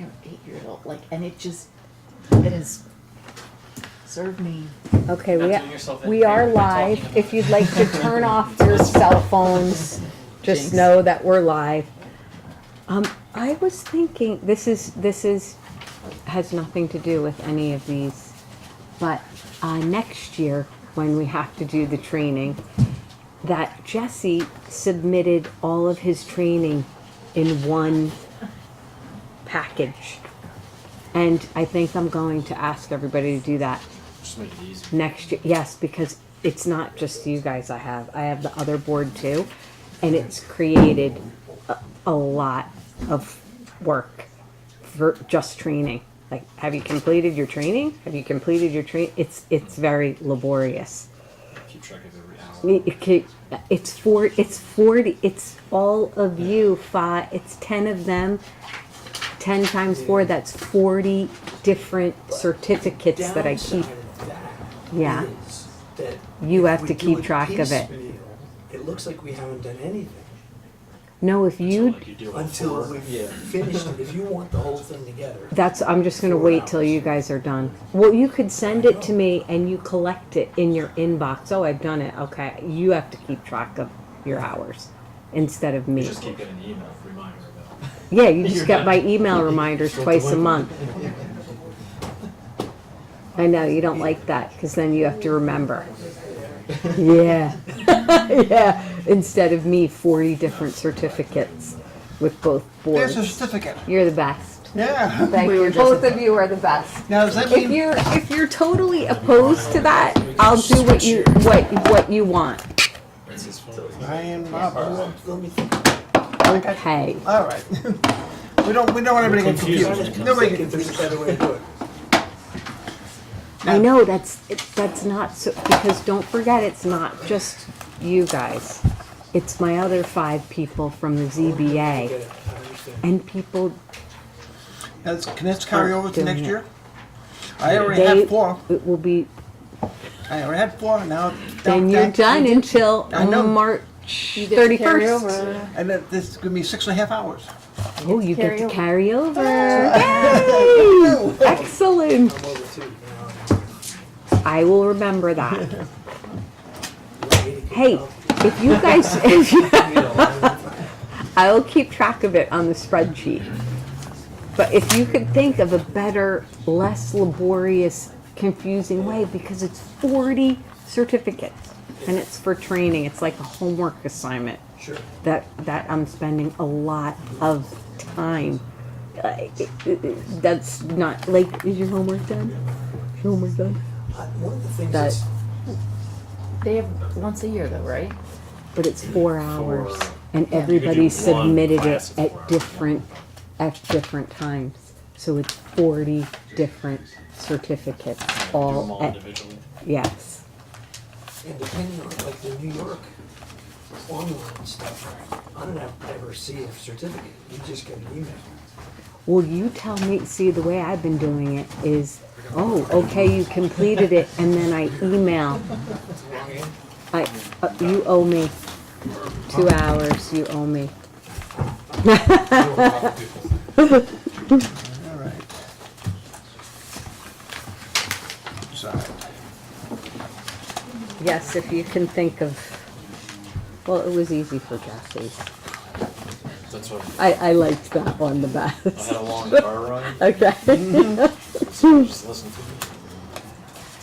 8 years old. Like, and it has served me. Okay, You're not doing yourself any we are favor by live. talking about If you'd like to turn off your cell phones, just Jinx. know that we're live. I was thinking, this has nothing to do with any of these, but next year, when we have to do the training, that Jesse submitted all of his training in one package. And I think I'm going to ask everybody to do that Just make it easy. next year. Yes, because it's not just you guys I have the other board too, and it's created a lot of work for just training. Like, have you completed your training? Have you completed your It's very laborious. Keep track of every hour. It's 40, it's all of you, it's 10 of them, 10 times 4, that's 40 different certificates that I keep. Downside of that Yeah. is that You if have we to do keep track of it. piecemeal, It looks like we haven't done anything No, if you, Like you do it until before. we've finished it. If you want the whole thing together. I'm just gonna 4 wait till hours. you guys are done. Well, you could send it to me and you collect it in your inbox. Oh, I've done it, okay. You have to keep track of your hours instead of You me. just keep getting an email reminder about it. Yeah, you just get my email reminders twice a month. I know, you don't like that, because then you have to remember. Yeah, yeah, instead of me, 40 different certificates with both There's boards. a certificate. You're the best. Yeah. Thank We you. were just Both at of you are the best. Now, does that If mean, you're totally opposed to that, I'll do what you want. It's his phone. I am not. Let me think. Okay. All right. We don't want anybody to get Confusing. confused. I'm Nobody thinking get there's a confused. better way to do it. I know that's not so, because don't forget, it's not just you guys. It's my other 5 people from the I get ZBA it. I understand. and people. Can this carry over to next Doing it. year? I already They, had 4. it will be. I already had 4. Now Then you're done until I know. March You get to carry 31st. over. And this is gonna be 6.5 hours. Oh, you get carry to over. carry over. Yay! Excellent. I'm over too. I will remember that. You want me to keep Hey, up? if you guys, if you, You know, I will keep track of it on the spreadsheet. But if you could think of a better, less laborious, confusing way, because it's 40 certificates and it's for training. It's like a homework assignment Sure. that I'm spending a lot of time. That's not like, is your homework done? Is your homework done? One of the things That- that's They have once a year though, right? But it's 4 hours, and Yeah. everybody You could do one submitted class it in 4 at different times. So it's 40 different certificates, Do them all all at, individually. yes. and depending on like the New York online stuff, I don't ever see a certificate. You just get an email. Well, you tell me, see, the way I've been doing it is, oh, okay, you completed it, and then I email. You owe me 2 hours, you owe me. All right. Sorry. Yes, if you can think of, well, it was easy for Jesse. That's what I liked that one the I had best. a long car ride. Okay. So just listen to me.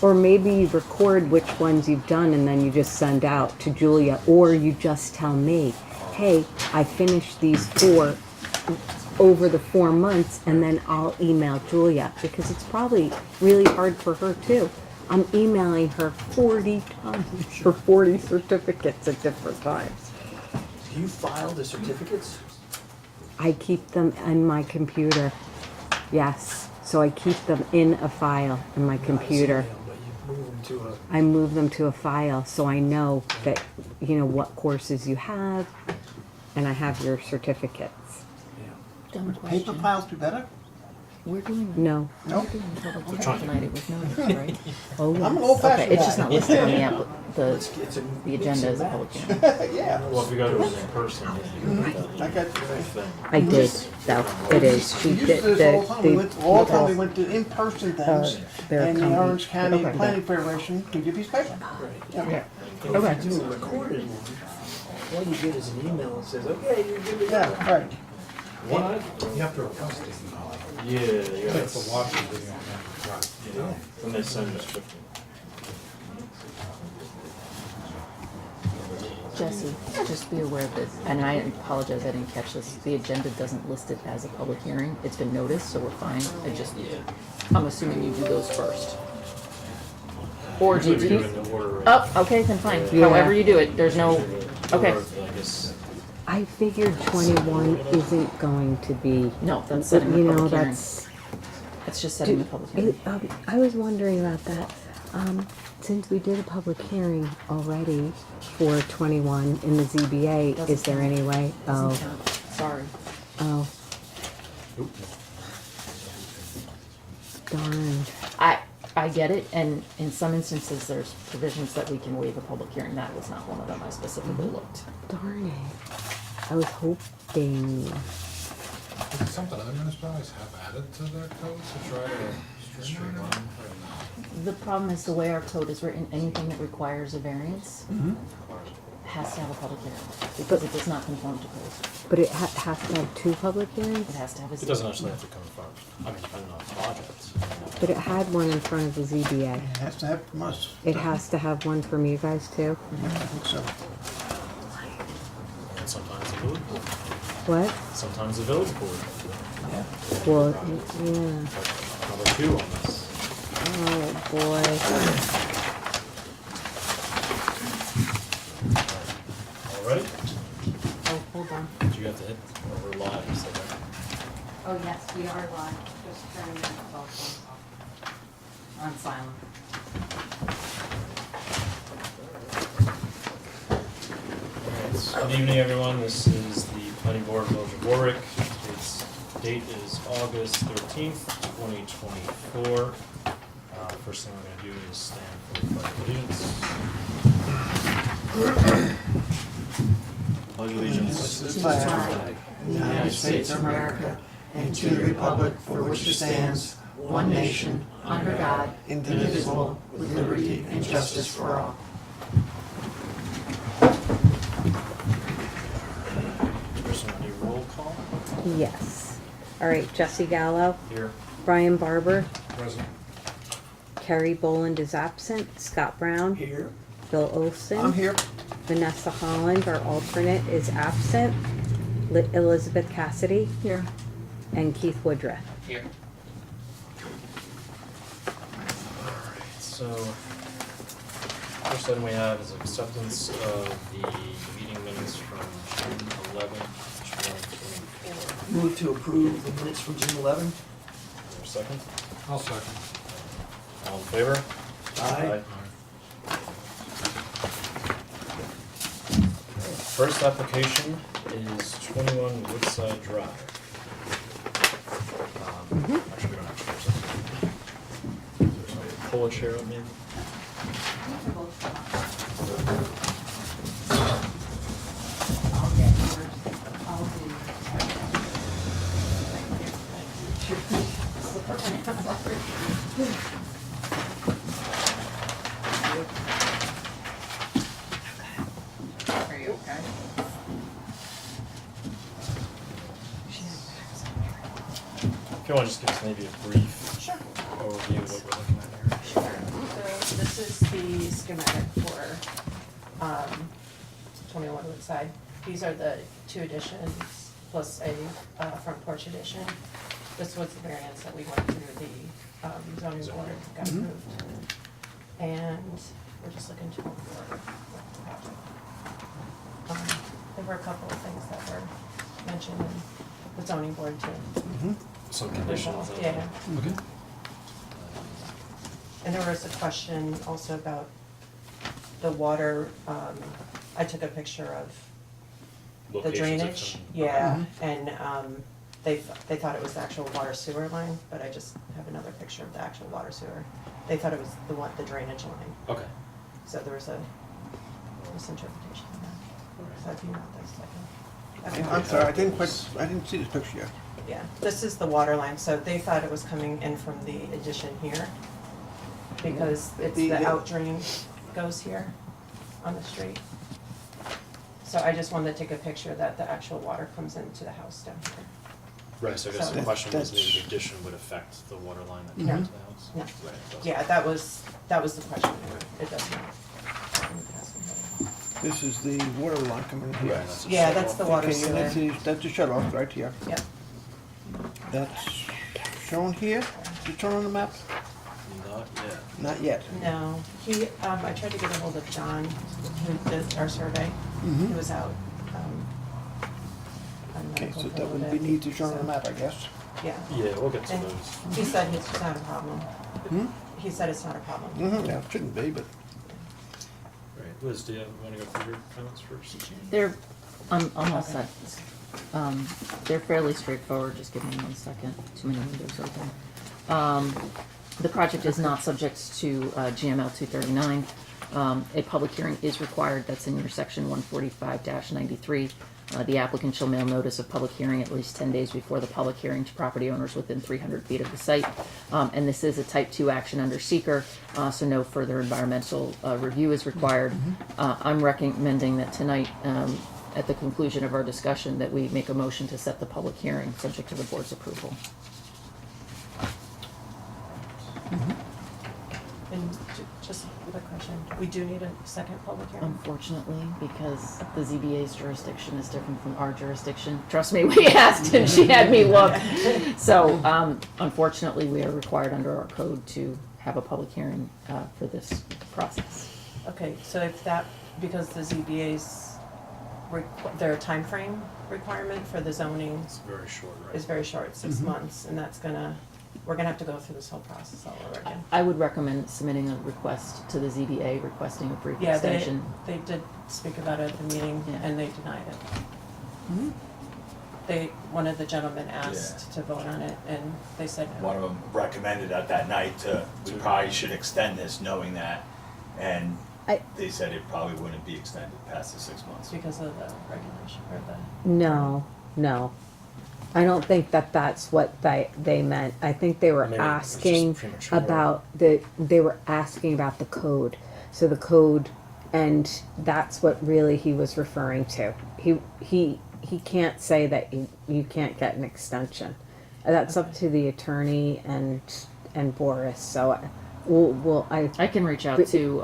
Or maybe you record which ones you've done and then you just send out to Julia, or you just tell me, hey, I finished these 4 over the 4 months, and then I'll email Julia, because it's probably really hard for her too. I'm emailing her 40 times for 40 certificates at different times. Do you file the certificates? I keep them in my computer. Yes. So I keep them in a file in my computer. But you move them to a. I move them to a file so I know that, you know, what courses you have, and I have your certificates. Yeah. Dumb Paper question. files be better? We're doing. No. Nope. We're doing public We're hearing trying. tonight, it was noticed, right? Oh, I'm an yes. old Okay, fashioned it's just not guy. listed on the app, It's the a mix agenda and as a match. public hearing. Yeah. Well, if we go to it in person, I got, thing. I did. That it is. we She used did. to this all the time. We went, all the time we people- went to in-person things. their And the company- Orange County Okay. Planning Federation gave you a piece of paper. Yeah. And Okay. if you do a recorded one, all you get is an email that says, okay, you're good to go. Yeah, right. What? You have to request it. Yeah, you You got have to watch the video and then request. Yeah. And they send us 50. Jesse, just be aware of this, and I apologize, I didn't catch this, the agenda doesn't list it as a public hearing, it's been noticed, so we're fine, I'm assuming you do those first. Or do Usually we do you, it in the order. oh, okay, then fine, Yeah. however you do it, there's no, okay. Order, I guess. I figured 21 isn't going to be. No, that's setting the You know, public hearing, that's. it's just setting the public hearing. I was wondering about that. Since we did a public hearing already for 21 in the ZBA, Doesn't is there count. any way? Doesn't Oh, count. Sorry. oh, darn. I get it, and in some instances, there's provisions that we can waive a public hearing, that was not one of them, I specifically looked. Darn it. I was hoping. Is it something other municipalities have added to their code to try to streamline it? The problem is the way our code is written, anything that requires a variance has to have a public hearing, because it does not conform to code. But it has to have two public hearings? It has to have a. It doesn't actually have to come from, I mean, depending on projects. But it had one in front of the ZBA. It has to have, must. It has to have one from you guys too? I think so. And sometimes the village board, What? sometimes the village board. Yeah. Well, yeah. Number 2 on this. Oh, boy. All ready? Oh, hold on. You have to hit, or we're live, you said that. Oh, yes, we are live, just turning the cell phone off. On silent. Good evening, everyone. This is the Planning Board of Village of Warwick. Its date is August 13th, 2024. First thing we're going to do is stand for the Pledge of Allegiance. To the flag of the United States of America and to the republic for which it stands, one nation, under God, indivisible, with liberty and justice for all. First one, a roll call. Yes. All right, Jesse Gallo, Here. Brian Barber, Present. Kerry Boland is absent, Scott Brown, Here, Bill Olson. I'm here. Vanessa Holland, our alternate, is absent. Elizabeth Cassidy. Here. And Keith Woodruff. Here. Alright, so first item we have is acceptance of the meeting minutes from June 11th, 2024. move to approve the minutes from June 11. Is there a second? I'll second. All in favor? Aye. First application is 21 Woodside Drive. Actually, we don't have to. Is there somebody pull a chair up maybe? Are you okay? If you want to just give us maybe a brief overview of what we're looking at here. So this is the schematic for 21 Woodside. These are the 2 additions plus a front porch addition. This was the variance that we went through the zoning board, got approved. And we're just looking to move forward with the project. There were a couple of things that were mentioned in the zoning board too. Some conditions. Yeah. Okay. And there was a question also about the water, I took a picture of the Locations of drainage, some- yeah, and, they thought it was the actual water sewer line, but I just have another picture of the actual water sewer. They thought it was the drainage line, Okay. so there was a misinterpretation of that. So if you want this, I can. I'm sorry, I didn't see this picture yet. Yeah, this is the water line, so they thought it was coming in from the addition here, because it's the out drain goes here on the street. So I just wanted to take a picture that the actual water comes into the house down here. Right, so I guess the So- question was maybe the That's- addition would affect the water line that No. came to the house? No. Right, it doesn't. Yeah, that was the question, it does not. This is the water line coming in here. Right, that's a Yeah, shut that's off. the water Okay, and sewer. that's the shut off right here. Yep, That's shown here? You turn on the map? Not yet. Not yet. no, I tried to get a hold of John, who did our survey, Mhm. he was out, on Okay, medical so for a that little would be bit, need to show on the so- map, I guess. Yeah, Yeah, we'll get to And those. he said it's not a problem, Hmm? he said it's not a problem. Mm-hmm, yeah, it shouldn't be, but Right, Liz, do you want to go through your comments first? They're, I'm almost set. They're fairly straightforward, just give me 1 second, too many windows open. The project is not subject to GML 239. A public hearing is required, that's in your section 145-93. The applicant shall mail notice of public hearing at least 10 days before the public hearing to property owners within 300 feet of the site. And this is a type 2 action under seeker, so no further environmental review is required. I'm recommending that tonight, at the conclusion of our discussion, that we make a motion to set the public hearing, subject to the board's approval. And just a quick question, we do need a second public hearing? Unfortunately, because the ZBA's jurisdiction is different from our jurisdiction. Trust me, we asked and she had me look. So, unfortunately, we are required under our code to have a public hearing for this process. Okay, so if that, because the ZBA's, their timeframe requirement for the zoning It's very short, right? is very short, 6 months, and we're gonna have to go through this whole process all over again. I would recommend submitting a request to the ZBA requesting a brief Yeah, extension. they did speak about it at the meeting, Yeah. and they denied it. One of the gentlemen asked to vote on it, and they said no. One of them recommended at that night we probably should extend this, knowing that, and they said it probably wouldn't be extended past the 6 months. Because of the regulation, or the. No. I don't think that that's what they meant. I think they were Maybe it was just asking premature. about they were asking about the code. So the code, and that's what really he was referring to. He can't say that you can't get an extension. That's up to the attorney and Boris. So I can reach out to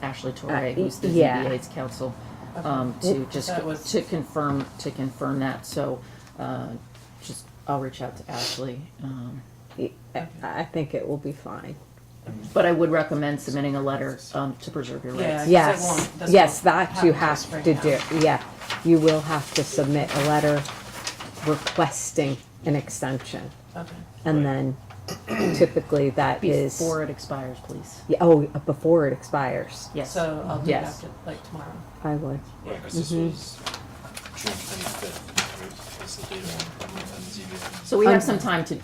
Ashley Torre, who's the yeah. ZBA's counsel, Okay. to just That was- to confirm that. So, I'll reach out to Ashley. I think it will be fine. But I would recommend submitting a letter to preserve your Yeah. rights. Yes, it won't- this Yes, won't that you happen have till to spring do. Yeah, you will have to submit a letter requesting an extension, Okay, and then typically that is Before it expires, please. before it expires. Yes. so I'll do Yes. that like tomorrow. I would. Right, because this was June 25th, right? That's the date of the ZBA. So we have some time to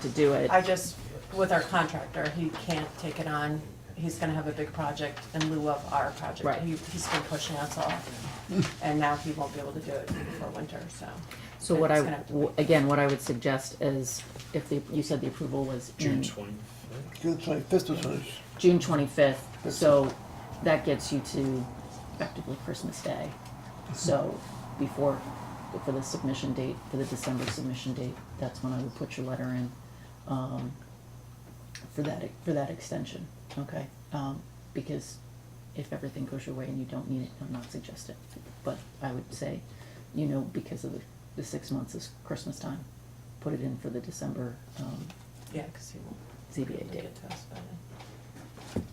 do it. I just, with our contractor, he can't take it on. He's gonna have a big project in lieu of our project. Right. He's been pushing us off, and now he won't be able to do it for winter, so. So what it's I, gonna have to w- again, what I would suggest is, if you said the approval was June in 25th? June 25th or so. June 25th, so that gets you to effectively Christmas Day. So for the submission date, for the December submission date, that's when I would put your letter in, for that extension, okay? Because if everything goes your way and you don't need it, I'm not suggesting, but I would say, because of the 6 months is Christmas time, put it in for the December, Yeah, because he won't be ZBA able to date. get to us by then.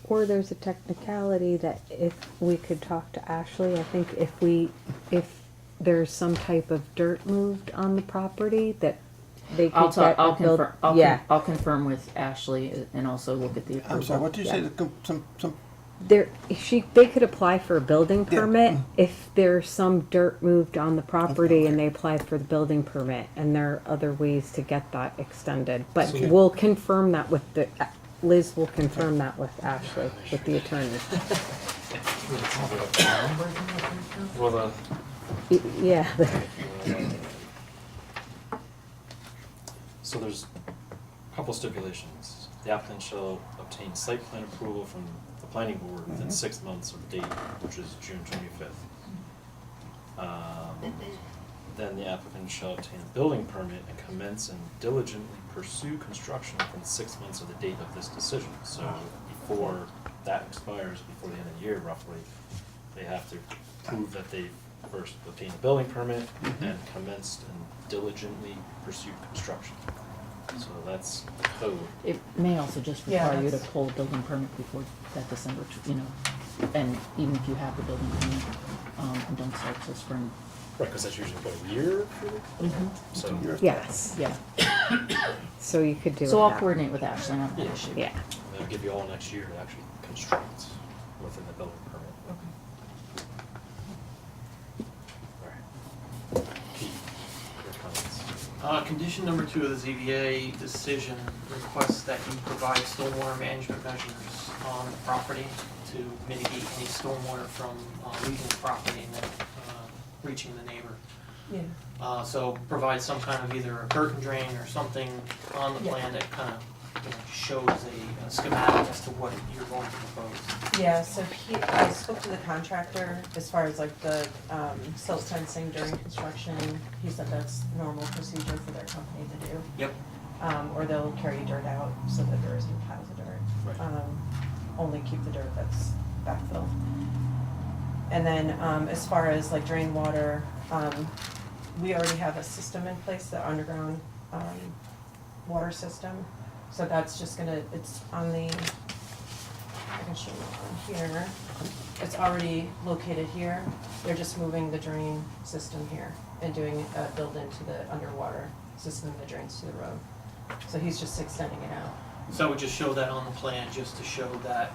Or there's a technicality that if we could talk to Ashley, I think if there's some type of dirt moved on the property that they could get a build. I'll Yeah, confirm with Ashley and also look at the approval. I'm sorry, what did you say? Yeah. Some They could apply for a building Yeah. permit if there's some dirt moved on the property and they apply for the building permit, and there are other ways to get that extended. But Okay. we'll confirm that with Liz will confirm that with Ashley, with the attorney. Well, Yeah, so there's a couple stipulations. The applicant shall obtain site plan approval from the planning board within 6 months of the date, which is June 25th. Then the applicant shall obtain a building permit and commence and diligently pursue construction within 6 months of the date of this decision. So before that expires, before the end of the year roughly, they have to prove that they first obtained a building permit and commenced and diligently pursued construction. So that's the code. It may also just Yeah, require you to that's- pull a building permit before that December, and even if you have the building permit, and don't start till spring. Right, because that's usually about a year so. yes. Yeah, So you could do it. so I'll that way. coordinate with Ashley on that issue. Yeah. They'll give you all next year to actually construct within the building permit. Alright. Pete, your comments? Condition number 2 of the ZBA decision requests that you provide stormwater management measures on the property to mitigate any stormwater from leaving the property and then reaching the neighbor. Yeah. So provide some kind of either a curtain drain or something on the Yeah. plan that kind of shows a schematic as to what you're going to propose. Yeah, so I spoke to the contractor as far as like the silt fencing during construction. He said that's normal procedure for their company to do. Yep. Or they'll carry dirt out so that there isn't piles of dirt. Right. Only keep the dirt that's backfilled. And then as far as like drain water, we already have a system in place, the underground water system. So that's just gonna, it's on the, I can show you on here. It's already located here. They're just moving the drain system here and doing a build into the underwater system that drains to the road. So he's just extending it out. So I would just show that on the plan, just to show that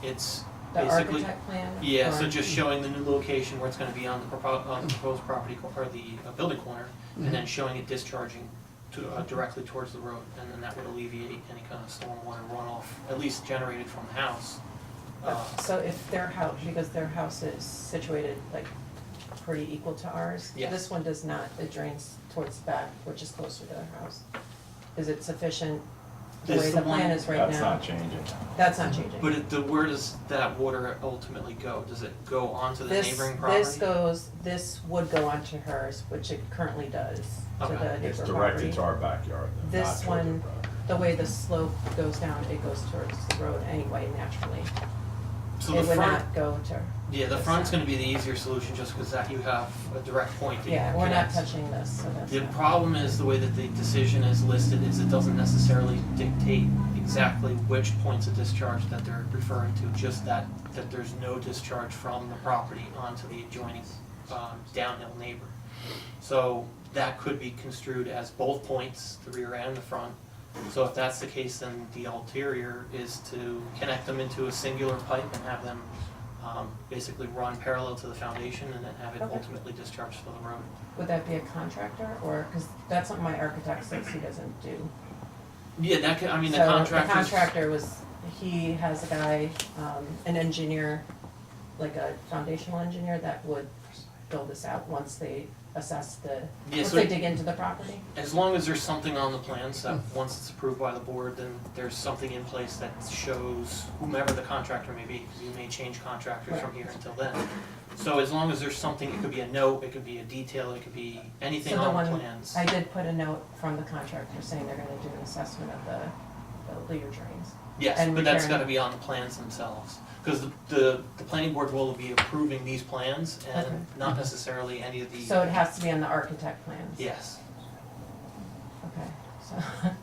it's The basically. architect plan? Yeah, so or- just showing the new location where it's gonna be on the proposed property, or the building corner, and then showing it discharging to, directly towards the road, and then that would alleviate any kind of stormwater runoff, at least generated from the house. So if their house, because their house is situated like pretty equal to ours. Yes. This one does not, it drains towards the back, which is closer to their house. Is it sufficient, the This way the the plan one- is right now? That's not changing. That's not changing. But where does that water ultimately go? Does it go onto the neighboring property? This would go onto hers, which it currently does, to Okay. the neighbor It's property. directed to our backyard, though, not This toward the one, road. the way the slope goes down, it goes towards the road anyway, naturally. So It the would front, not go to, yeah, the front's gonna be the easier solution, just because that you have a direct point that you yeah, can we're not connect. touching this, so that's The not. problem is the way that the decision is listed is it doesn't necessarily dictate exactly which points of discharge that they're referring to, just that there's no discharge from the property onto the adjoining downhill neighbor. So that could be construed as both points, the rear and the front. So if that's the case, then the ulterior is to connect them into a singular pipe and have them basically run parallel to the foundation and then have it Okay. ultimately discharged to the road. Would that be a contractor, or, because that's something my architect says he doesn't do. Yeah, that could, I mean, the So contractor's. contractor was, he has a guy, an engineer, like a foundational engineer that would build this out once they assess the, Yeah, once so they dig into the property. as long as there's something on the plans that, once it's approved by the board, then there's something in place that shows whomever the contractor may be, because you may change contractors from here until then. So as long as there's something, it could be a note, it could be a detail, it could be anything So the on the one, plans. I did put a note from the contractor saying they're gonna do an assessment of the leader drains. Yes, and but that's repairing- gotta be on the plans themselves, because the planning board will be approving these plans Okay. and not necessarily any of the. So it has to be on the architect plans? Yes, Okay, so,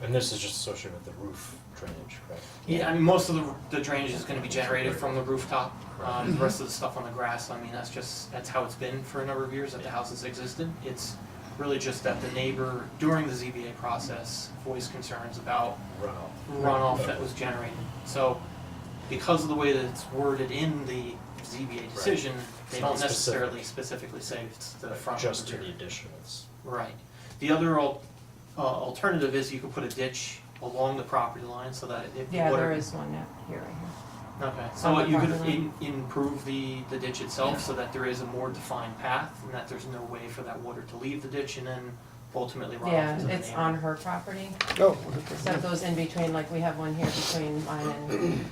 And this is just associated with the roof drainage, right? yeah, I mean, most of the drainage is gonna be generated from the rooftop. The rest of the stuff on the grass, I mean, that's how it's been for a number of years that the house has existed. It's really just that the neighbor, during the ZBA process, voiced concerns about Runoff. runoff that was generated. So because of the way that it's worded in the ZBA decision, they It's don't not necessarily specifically say it's the front or Just the to rear. the addition, it's. Right. The other alternative is you could put a ditch along the property line so that if the Yeah, water. there is one out here, right here. Okay, On so the you could property improve the ditch itself so that there is a more defined path and that there's no way for that water to leave the ditch and then ultimately run off Yeah, into the it's neighbor. on her property, Oh, so it goes in between, like, we have one here between mine and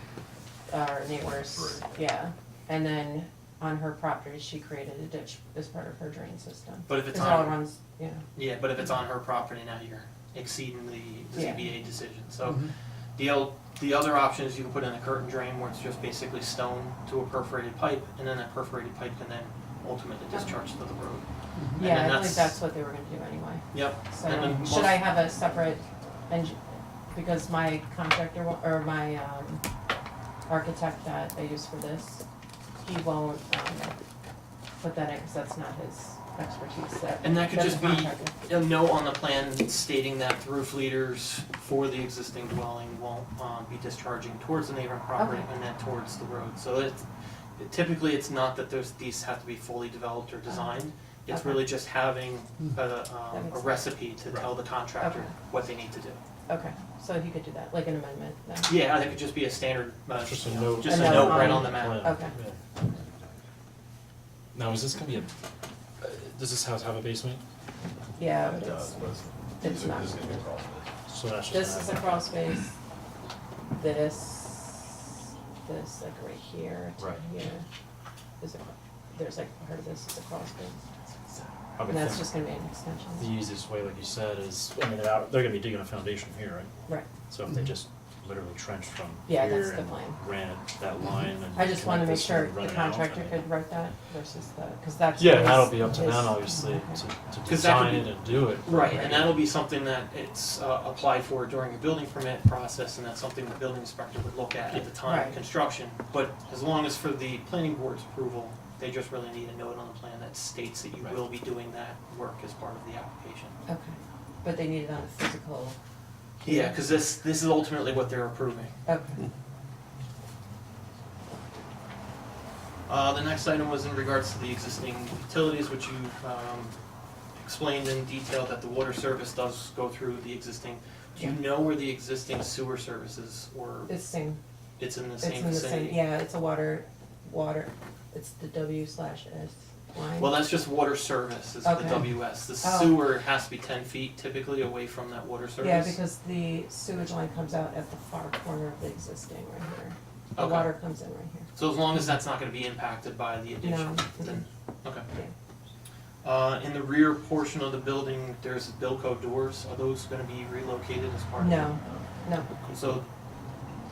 our neighbors, yeah. And then on her property, she created a ditch as part of her drain system. But if it's 'Cause it all on, runs, yeah, yeah, but if it's on her property, now you're exceeding the Yeah. ZBA decision. So the other option is you can put in a curtain drain where it's just basically stone to a perforated pipe and then that perforated pipe can then ultimately discharge to the road. And yeah, then I believe that's what they were gonna do anyway. Yep. So, And then should most- I have a separate, because my contractor, or my architect that I use for this, he won't put that in, because that's not his expertise. And that could that's just the be contractor. a note on the plan stating that the roof leaders for the existing dwelling won't be discharging towards the neighboring property Okay. and then towards the road. So typically it's not that these have to be fully developed or designed. It's Okay. really just having That a makes sense. recipe to tell the contractor Okay. what they need to do. Okay, so he could do that, like an amendment then? Yeah, that could just be a standard, Just a you know, note. just A a note note right on- on the map. Okay. Yeah. Now, is this gonna be does this house have a basement? Yeah, It but does, but it's not. this is gonna be a crawl space. So that's just. This is a gonna crawl space, this, like right here to Right. here. There's like part of this is a crawl space, I would and that's think just gonna be an extension. the easiest way, like you said, is, I mean, they're gonna be digging a foundation here, right? Right, So if they just literally trenched from Yeah, here that's the and plan. ran it that line and. I just wanna connect make this sure and the run it out, contractor I mean- could write that versus the, cause that's. Yeah, and his- that'll be up to his- them, obviously, okay. to 'Cause that design could it be- and do it. Right, and that'll be something that it's applied for during the building permit process, and that's something the building inspector would look at the time Right. of construction. But as long as for the planning board's approval, they just really need a note on the plan that states that you Right. will be doing that work as part of the application. Okay, but they need it on a physical, Yeah, because this is ultimately what they're approving. okay, The next item was in regards to the existing utilities, which you explained in detail that the water service does go through the existing. Do you Yeah. know where the existing sewer services or it's same, it's in the it's same in the vicinity? same, yeah, it's a water, it's the W/S line. Well, that's just water service, is the Okay. WS. The Oh. sewer has to be 10 feet typically away from that water service. Yeah, because the sewage line comes out at the far corner of the existing right here. The Okay. water comes in right here. So as long as that's not gonna be impacted by the addition, No. then, okay. Yeah. In the rear portion of the building, there's Bilco doors. Are those gonna be relocated as part of? No, no, So,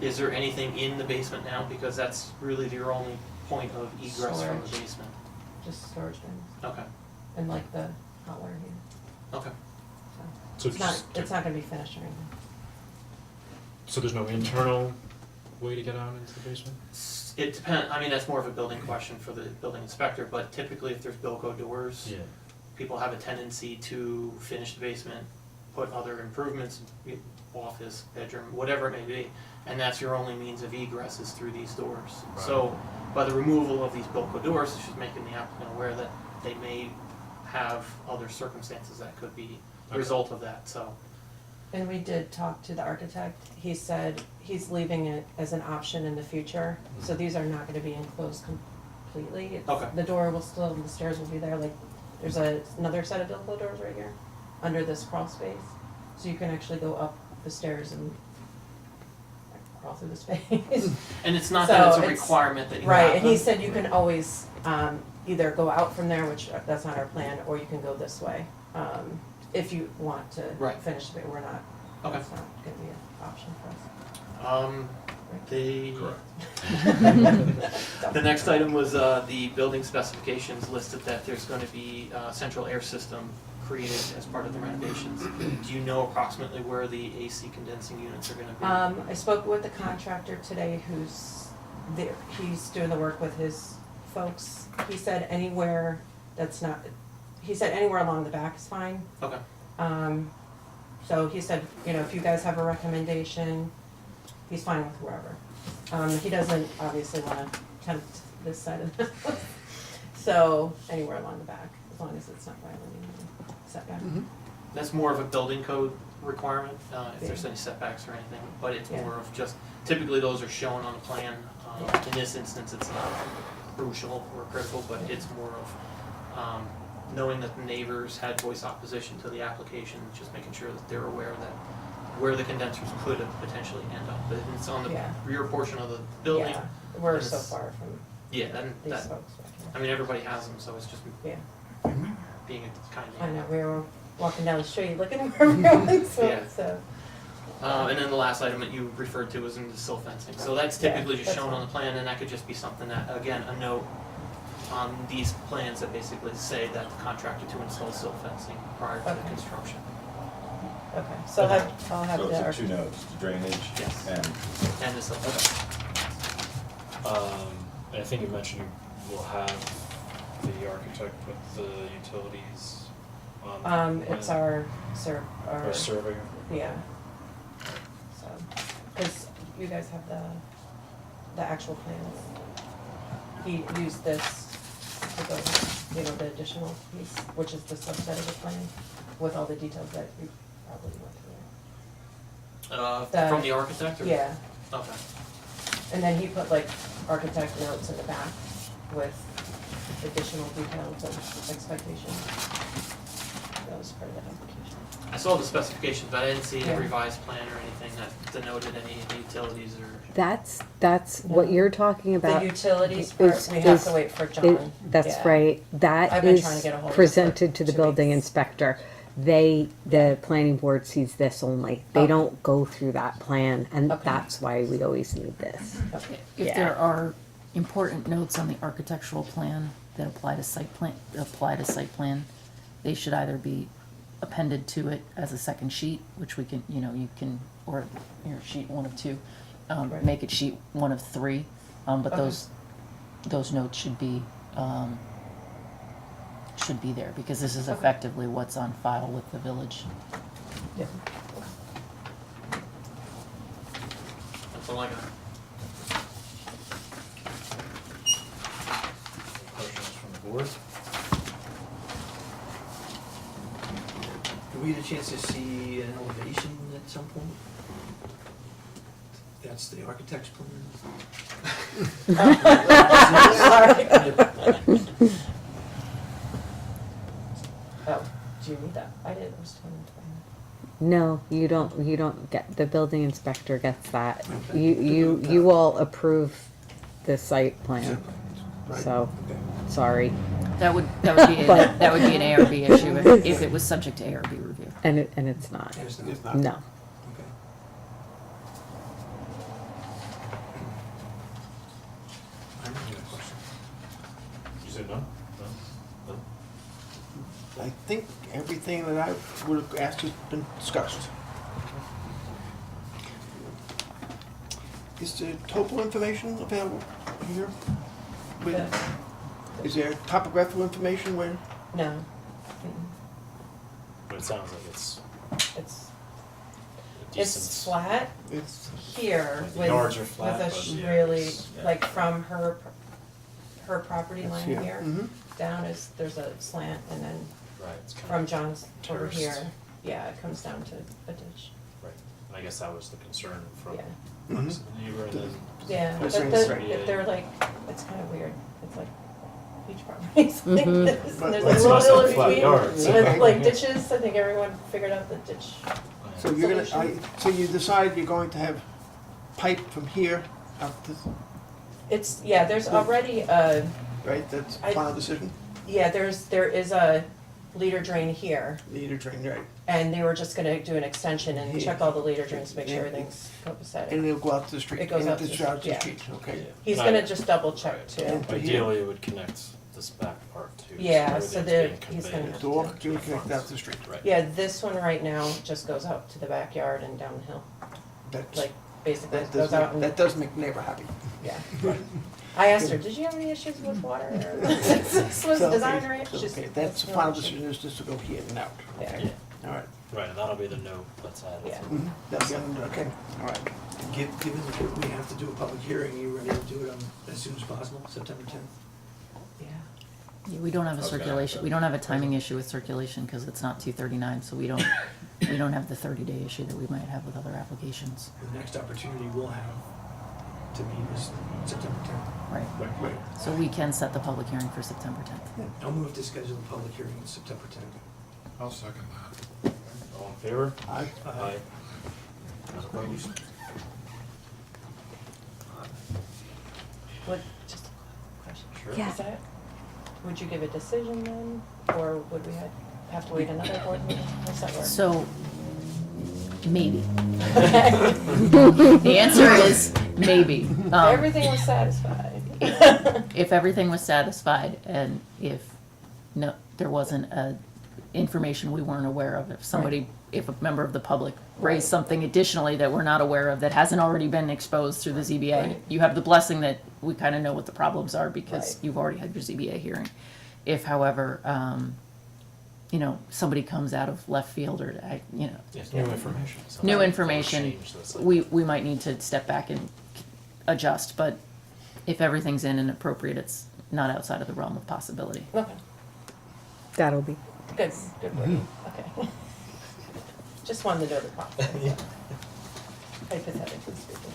is there anything in the basement now? Because that's really your only point of egress from the Storage. basement. just storage bins Okay, and like the hot water heater. okay. So So it's not, just, it's not gonna be finished or anything. so there's no internal way to get out into the basement? It depends, I mean, that's more of a building question for the building inspector, but typically if there's Bilco doors, Yeah. people have a tendency to finish the basement, put other improvements, office, bedroom, whatever it may be, and that's your only means of egress is through these doors. Right. So, by the removal of these Bilco doors, it's just making the applicant aware that they may have other circumstances that could be a Okay. result of that, so. And we did talk to the architect. He said he's leaving it as an option in the future. So these are not gonna be enclosed completely. It's- Okay. The door will still, the stairs will be there, like, there's another set of Bilco doors right here, under this crawl space. So you can actually go up the stairs and like, crawl through the space. And it's not that it's So a it's- requirement that you have Right, and he them. said you can always, either go out from there, which that's not our plan, or you can go this way. If you want to Right. finish it, we're not, Okay. that's not gonna be an option for us. The. Correct. The next item was, the building specifications listed that there's gonna be a central air system created as part of the renovations. Do you know approximately where the AC condensing units are gonna be? I spoke with the contractor today who's there, he's doing the work with his folks. He said anywhere that's not, he said anywhere along the back is fine. Okay, So he said, you know, if you guys have a recommendation, he's fine with wherever. He doesn't obviously wanna tempt this side of the house, so anywhere along the back, as long as it's not violating the setback. That's more of a building code requirement, if there's any setbacks or anything, but it's Yeah. more of just, typically those are shown on the plan. Yeah. In this instance, it's not crucial or critical, but it's more of, knowing that the neighbors had voiced opposition to the application, just making sure that they're aware that where the condensers could have potentially end up, but if it's on the Yeah. rear portion of the building, Yeah, we're and so it's- far from yeah, then these that, folks. I mean, everybody has them, so it's just Yeah, being a kind I of. know, we were walking down the street looking where we were going, Yeah. so. And then the last item that you referred to was in the sill fencing, so that's Yeah, typically just that's shown on fine. the plan, and that could just be something that, again, a note on these plans that basically say that the contractor to install sill fencing prior to Okay. construction. Okay, so I'll have So the, it's arch- two notes, drainage Yes. and And the sill fencing. And I think you mentioned we'll have the architect put the utilities on. the it's plan, our, or survey. yeah. So, cause you guys have the actual plans. He used this to go, the additional piece, which is the subset of the plan, with all the details that you probably went through. The- From the architect or? Yeah, Okay. and then he put like architect notes in the back with additional details and expectations. That was part of the application. I saw the specifications, but I didn't see a Yeah. revised plan or anything that denoted any utilities or. That's what No. you're talking about. The utilities part, is- we have is- to wait for It- John. That's Yeah. right. I've That been is trying to get a hold of her for presented to the 2 building weeks. inspector. The planning board sees this only. They Okay. don't go through that plan, and Okay. that's why we always need this. Okay. If Yeah. there are important notes on the architectural plan that apply to site plan, they should either be appended to it as a second sheet, which we can, you can, or your sheet 1 of 2, Right. make it sheet 1 of 3, but Okay. those notes should be there, because this is Okay. effectively what's on file with the village. Yeah. That's all I got. Questions from the board? Do we get a chance to see an elevation at some point? That's the architect's plan? Sorry. Oh, do you need that? I did, I was told. No, you don't get, the building inspector gets that. You all approve the site plan, Right. so, Okay. sorry. That would be, But- that would be an ARB issue if it was subject to ARB review. And it's not. And it's not- No. Okay. I don't have a question. You said no? No? No? I think everything that I would have asked has been discussed. Is the topo information available here? With- Yeah. Is there topographical information where? No. Mm-mm. But it sounds like it's It's, a it's decent. flat It's, here The with, yards are with flat, a but sh- yeah, really, it's- yeah. like from her property That's line here. here, Mhm. down is, there's a slant, and then Right, it's kind from of, John's over terraced. here, yeah, it comes down to a ditch, right. And I guess that was the concern from yeah. Mhm. the neighbor and then. Yeah, That's but right. if they're like, it's kind of weird, it's like beach properties like Mhm. this, and there's But like it's little must have hill in flat between, yards. with like ditches, I think everyone figured out the ditch. so you're gonna, Solution. so you decide you're going to have pipe from here up to, It's, yeah, there's already a, right, that's I- final decision? yeah, there is a leader drain here, Leader drain, right, and they were just gonna do an extension and Here. check all the leader drains to make sure Yeah. everything's copacetic. and it'll go out to the street? It goes and out to the discharge street, yeah. street, okay. He's And I- gonna just double check Right. too. And- Ideally, it would connect this back part too. Yeah, so everything's the- being he's conveyed gonna have Door, to- to connect out to the street. Right. Yeah, this one right now just goes out to the backyard and down the hill, That's, like basically that it goes does out make, and, that does make the neighbor happy. yeah. I asked her, did you have any issues with water? This was So, designer okay, issues. okay, that's the final decision, is just to go here and out. Yeah. All right. Right, and that'll be the note that's added. Yeah. That's, okay, all right. Given that we have to do a public hearing, you ready to do it as soon as possible, September 10th? Yeah. Yeah, we don't have a Okay. circulation, we don't have a timing issue with circulation because it's not 239, so we don't have the 30-day issue that we might have with other applications. The next opportunity we'll have to meet is September 10th. Right. Right. So we can set the public hearing for September 10th. I'll move to schedule a public hearing on September 10th. I'll second that. All in favor? Aye. Aye. None opposed? Would, just a question. Sure. Yeah. Is that, would you give a decision then, or would we have to wait another board meeting? How's that work? So, maybe. The answer is maybe. If everything was satisfied. If everything was satisfied and if no, there wasn't information we weren't aware of, if a member of the public raised something additionally that we're not aware of that hasn't already been exposed through the ZBA, Right. you have the blessing that we kind of know what the problems are because Right. you've already had your ZBA hearing. If, however, somebody comes out of left field or, Yes, new information. so new that'll information, change this, like- we might need to step back and adjust, but if everything's in and appropriate, it's not outside of the realm of possibility. Okay, That'll be. good, good wording, okay. Just wanted to know the possibility. Hypothetically speaking.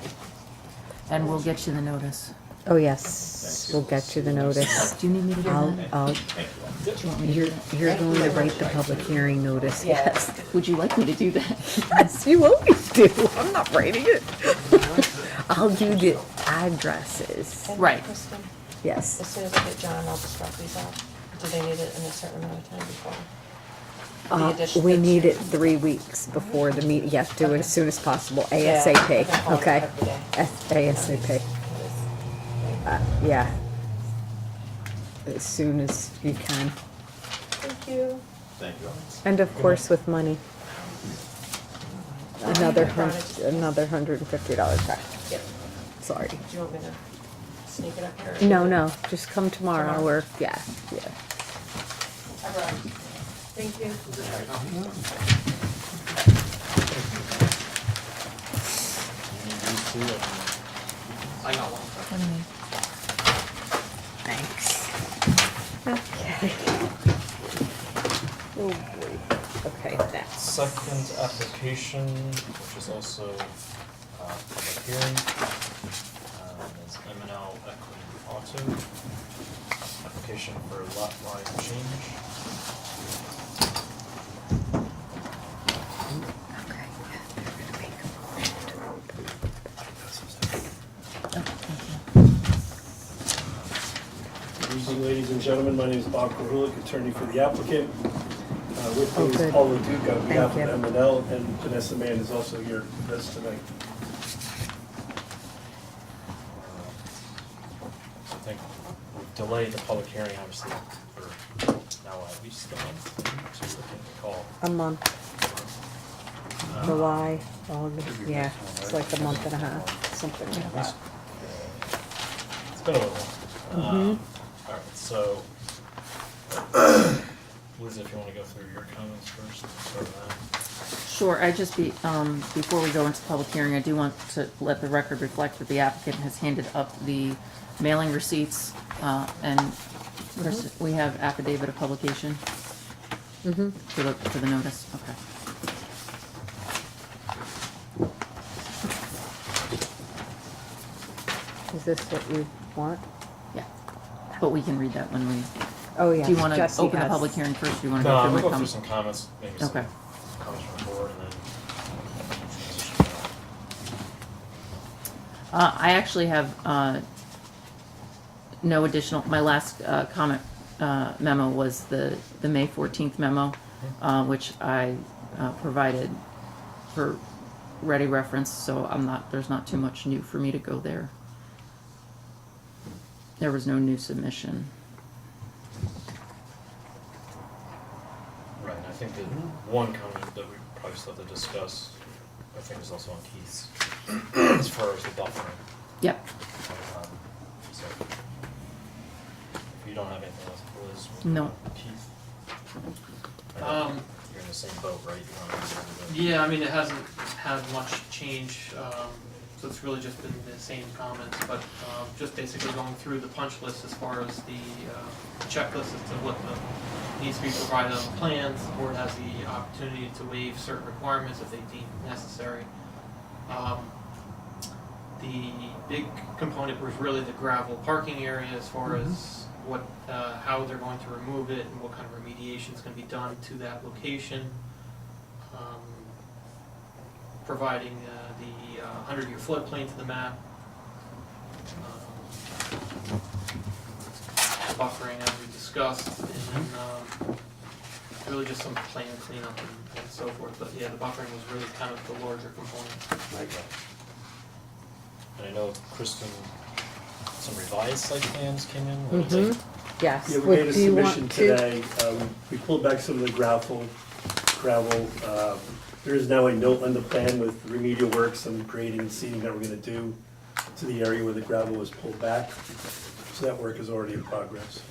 And we'll get you the notice. Oh, yes, we'll get you the notice. Do you need me to do that? I'll, Thank you. Do you want me to do you're that? going to write the public hearing notice, Yeah. yes. Would you like me to do that? Yes, you always do. I'm not writing it. I'll do the addresses. And Right. Kristen, Yes. as soon as I get John, I'll just drop these off. Do they need it in a certain amount of time before? We need it 3 weeks before the meeting. Yes, do it as soon as possible. Yeah, ASAP, I've been calling okay? every day. ASAP. Yeah. As soon as you can. Thank you. Thank you. And of course with money. Another I brought it. $150 back. Yep. Sorry. Do you want me to sneak it up here? No, just come tomorrow Tomorrow? or, yeah. I brought it. Thank you. You need these two, I got one. Thanks. Okay. Oh, boy. Okay, that's. Second application, which is also public hearing, is M&L Equity Auto. Application for lot line change. Okay. Good evening, ladies and gentlemen. My name is Bob Krahulik, attorney for the applicant. With me is good. Paul Leduc on behalf Thank of you. M&L, and Vanessa Mann is also here with us tonight. So I think we've delayed the public hearing, obviously, for now at least a month, so I can call. A month, July, August, yeah, it's like a month and a half, something like that. It's been a little while. All right, so, Liz, if you want to go through your comments first, start with Sure, before we go into public hearing, I do want to let the record reflect that the applicant has handed up the mailing receipts, and we have affidavit of publication for the notice, okay. Is this what you want? Yeah, but we can read that when we, Oh, yeah. do you want to Jesse open the has- public hearing first, or do you want that. to No, go I'm through gonna my go through comments? some comments, maybe some Okay. comments from the board, and then. I actually have, no additional, my last, comment, memo was the May 14th memo, which I, provided for ready reference, so there's not too much new for me to go there. There was no new submission. Right, and I think that one comment that we probably still have to discuss, I think is also on Keith's, as far as the buffering. Yep, So, don't have anything else, Liz? No. Keith? You're in the same boat, right? You don't have anything to do. Yeah, I mean, it hasn't had much change, so it's really just been the same comments, but just basically going through the punch list as far as the checklist as to what needs to be provided on the plans. The board has the opportunity to waive certain requirements if they deem necessary. The big component was really the gravel parking area as far as what, how they're going to remove it and what kind of remediation is going to be done to that location. Providing the 100-year floodplain to the map. Buffering as we discussed, and then really just some plan cleanup and so forth. But yeah, the buffering was really kind of the larger component. And I know Kristen, some revised site plans came in. What was it? Yes. Yeah, we What made a do you want submission to- today. We pulled back some of the gravel. There is now a note on the plan with remedial work, some grading and seeding that we're gonna do to the area where the gravel was pulled back. So that work is already in progress.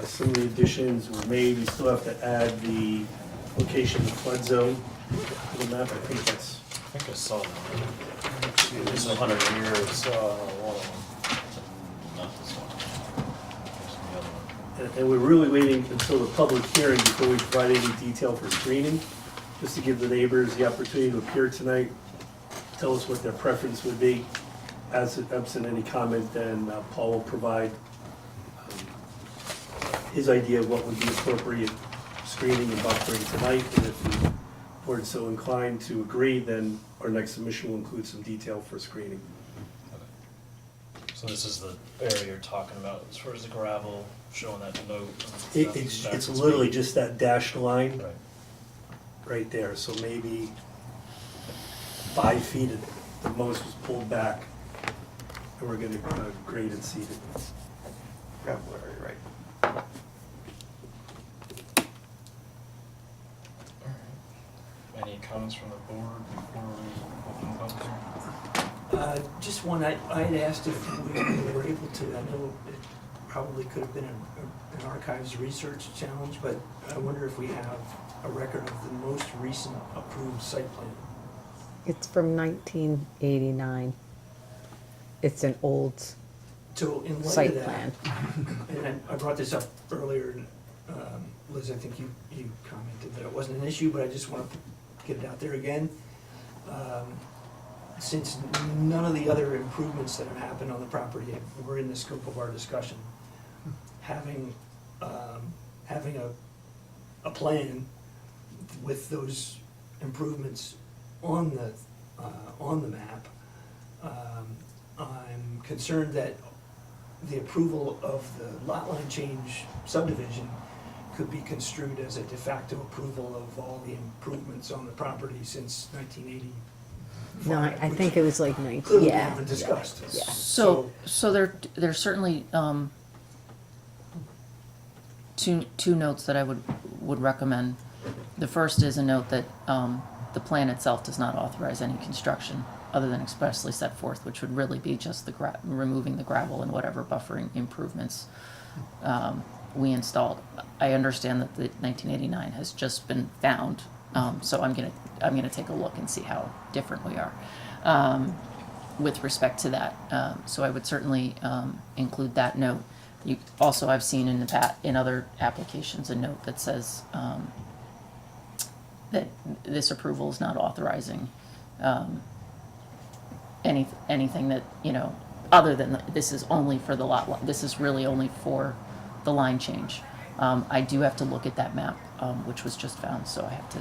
Some of the additions were made. We still have to add the location of the flood zone to the map. I think that's, I think I saw that. There's 100 years, one of them. Not this one. There's the other one. and we're really waiting until the public hearing before we provide any detail for screening, just to give the neighbors the opportunity to appear tonight, tell us what their preference would be. Absent any comment, then Paul will provide his idea of what would be appropriate screening and buffering tonight. And if the board is so inclined to agree, then our next submission will include some detail for screening. So this is the area you're talking about as far as the gravel, showing that note. It's literally just that dashed line Right. right there, so maybe 5 feet at the most was pulled back, and we're gonna grade and seed it. Gravel area, right. Any comments from the board before we open the public hearing? Just one, I had asked if we were able to, I know it probably could have been an archives research challenge, but I wonder if we have a record of the most recent approved site plan. It's from 1989. It's an old So in light site of that, plan. and I brought this up earlier, and, Liz, I think you commented that it wasn't an issue, but I just want to get it out there again. Since none of the other improvements that have happened on the property were in the scope of our discussion, having a plan with those improvements on the map, I'm concerned that the approval of the lot line change subdivision could be construed as a de facto approval of all the improvements on the property since 1980. No, I think it was like 19, Clearly, we yeah. haven't discussed. Yeah. So there's certainly two notes that I would recommend. The first is a note that the plan itself does not authorize any construction other than expressly set forth, which would really be just the removing the gravel and whatever buffering improvements we installed. I understand that the 1989 has just been found, so I'm gonna take a look and see how different we are with respect to that. So I would certainly include that note. You also, I've seen in other applications a note that says that this approval is not authorizing anything that, other than this is only for the lot. This is really only for the line change. I do have to look at that map, which was just found, so I have to,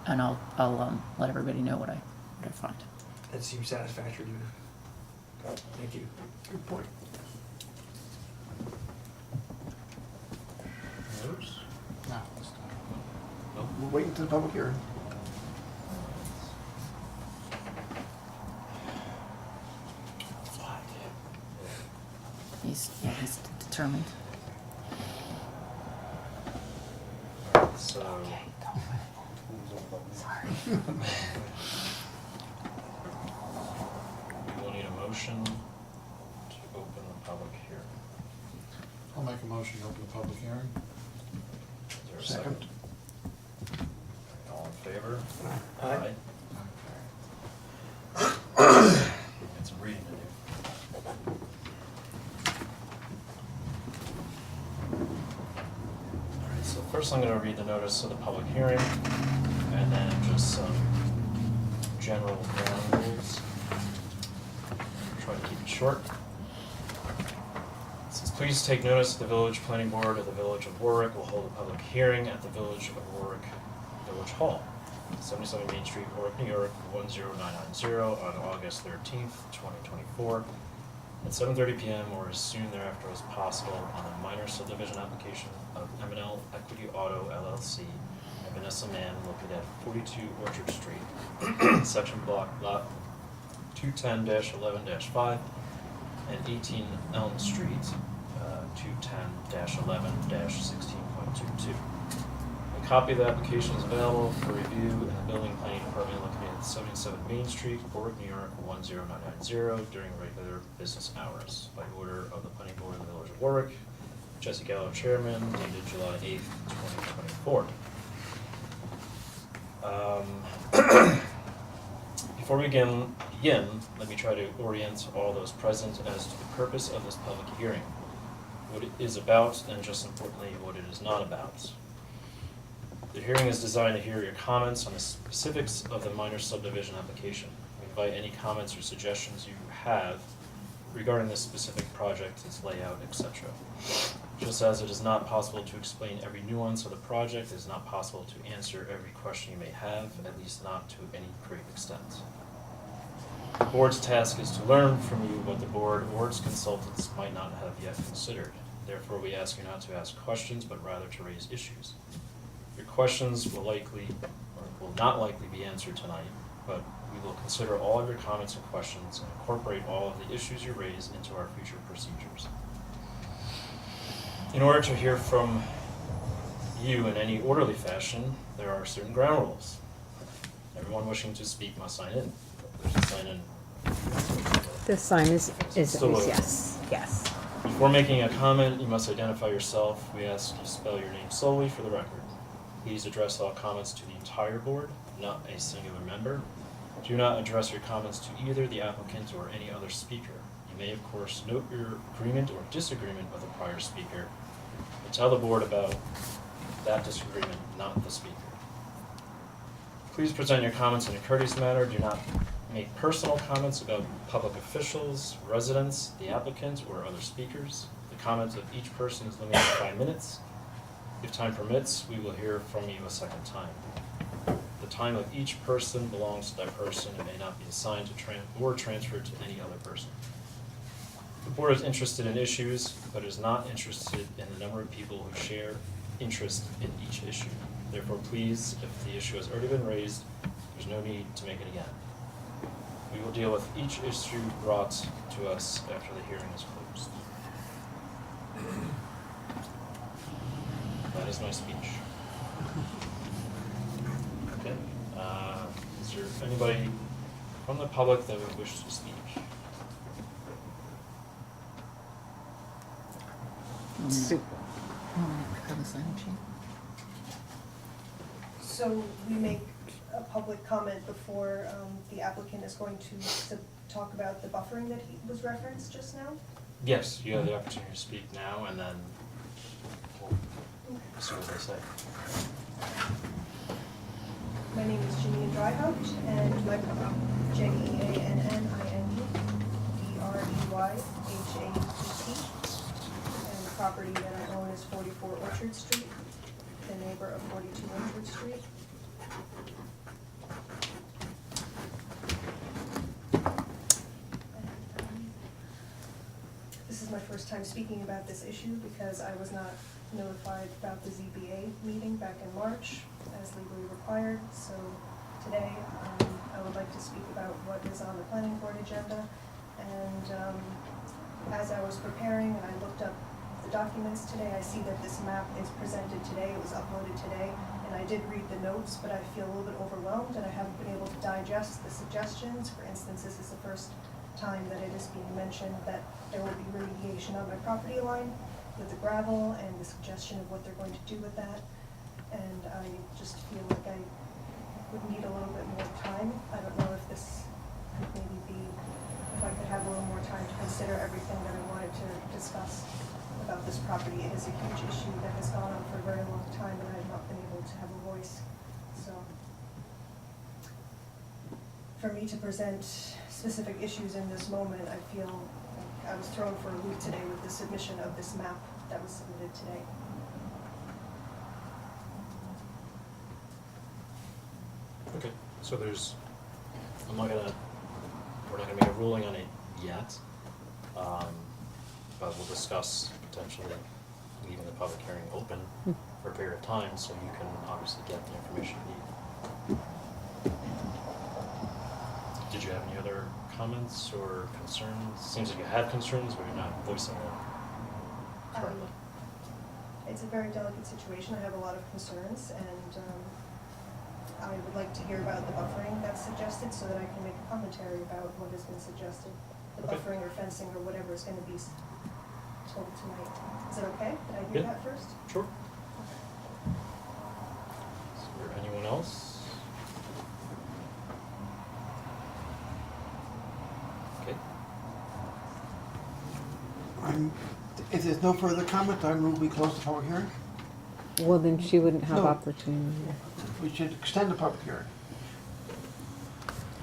and I'll let everybody know what I find. That seems satisfactory to me. Thank you. Good point. Others? No, it's not. We'll wait until the public hearing. He's determined. So. We will need a motion to open the public hearing. I'll make a motion to open the public hearing. Is there a second? All in favor? Aye. Get some reading to do. Alright, so first I'm gonna read the notice of the public hearing, and then just some general ground rules. Try to keep it short. It says, please take notice the Village Planning Board of the Village of Warwick will hold a public hearing at the Village of Warwick Village Hall, 77 Main Street, Warwick, New York, 10990 on August 13th, 2024, at 7:30 p.m. or as soon thereafter as possible on the minor subdivision application of M&L Equity Auto LLC and Vanessa Mann located at 42 Orchard Street, section block lot 210-11-5 and 18 Elm Street, 210-11-16.22. A copy of the application is available for review in the Building Planning Department located at 77 Main Street, Warwick, New York, 10990 during regular business hours. By order of the Planning Board of the Village of Warwick, Jesse Gallo, Chairman, dated July 8th, 2024. Before we begin, let me try to orient all those present as to the purpose of this public hearing, what it is about, and just importantly, what it is not about. The hearing is designed to hear your comments on the specifics of the minor subdivision application. We invite any comments or suggestions you have regarding this specific project, its layout, etc. Just as it is not possible to explain every nuance of the project, it is not possible to answer every question you may have, at least not to any great extent. The board's task is to learn from you what the board or its consultants might not have yet considered. Therefore, we ask you not to ask questions, but rather to raise issues. Your questions will not likely be answered tonight, but we will consider all of your comments and questions and incorporate all of the issues you raise into our future procedures. In order to hear from you in any orderly fashion, there are certain ground rules. Everyone wishing to speak must sign in. There's a sign in. The sign is Still open. yes. Before making a comment, you must identify yourself. We ask you spell your name solely for the record. Please address all comments to the entire board, not a singular member. Do not address your comments to either the applicant or any other speaker. You may, of course, note your agreement or disagreement with the prior speaker, but tell the board about that disagreement, not the speaker. Please present your comments in a courteous manner. Do not make personal comments about public officials, residents, the applicant, or other speakers. The comments of each person is limited to 5 minutes. If time permits, we will hear from you a second time. The time of each person belongs to that person and may not be assigned to or transferred to any other person. The board is interested in issues, but is not interested in the number of people who share interest in each issue. Therefore, please, if the issue has already been raised, there's no need to make it again. We will deal with each issue brought to us after the hearing is closed. That is my speech. Okay. Is there anybody from the public that would wish to speak? Super. On the sign-in sheet? So we make a public comment before the applicant is going to talk about the buffering that was referenced just now? Yes, you have the opportunity to speak now, and then we'll see what they say. My name is Janine Dryhout, and my JEANNIDREYHAUT. And the property that I own is 44 Orchard Street, the neighbor of 42 Orchard Street. This is my first time speaking about this issue because I was not notified about the ZBA meeting back in March as legally required. So today I would like to speak about what is on the planning board agenda. And as I was preparing and I looked up the documents today, I see that this map is presented today. It was uploaded today. And I did read the notes, but I feel a little bit overwhelmed and I haven't been able to digest the suggestions. For instance, this is the first time that it is being mentioned that there will be remediation on my property line. with the gravel and the suggestion of what they're going to do with that. And I just feel like I would need a little bit more time. I don't know if this could maybe be, if I could have a little more time to consider everything that I wanted to discuss about this property. It is a huge issue that has gone on for a very long time, and I have not been able to have a voice. So for me to present specific issues in this moment, I feel like I was thrown for a loop today with the submission of this map that was submitted today. Okay, so we're not gonna make a ruling on it yet, but we'll discuss potentially leaving the public hearing open for a period of time, so you can obviously get the information you need. Did you have any other comments or concerns? Seems like you had concerns, but you're not voicing them currently. It's a very delicate situation. I have a lot of concerns, and I would like to hear about the buffering that's suggested so that I can make a commentary about what has been suggested. The Okay. buffering or fencing or whatever is going to be told tonight. Is it okay? Did I do Yeah. that first? Sure. Is there anyone else? Okay. If there's no further comment, I move we close the public hearing. Well, then she wouldn't have No. opportunity. We should extend the public hearing.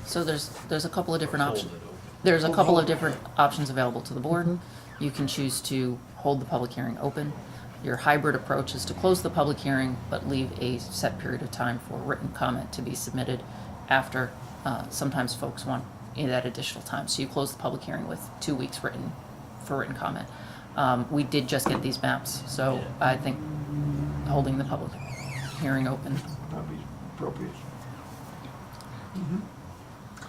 So there's a couple of different Hold options. it open. There's a Hold- couple of hold. different options available to the board. You can choose to hold the public hearing open. Your hybrid approach is to close the public hearing, but leave a set period of time for written comment to be submitted after. Sometimes folks want that additional time, so you close the public hearing with 2 weeks for written comment. We did just get these maps, so Yeah. I think holding the public hearing open. That'd be appropriate.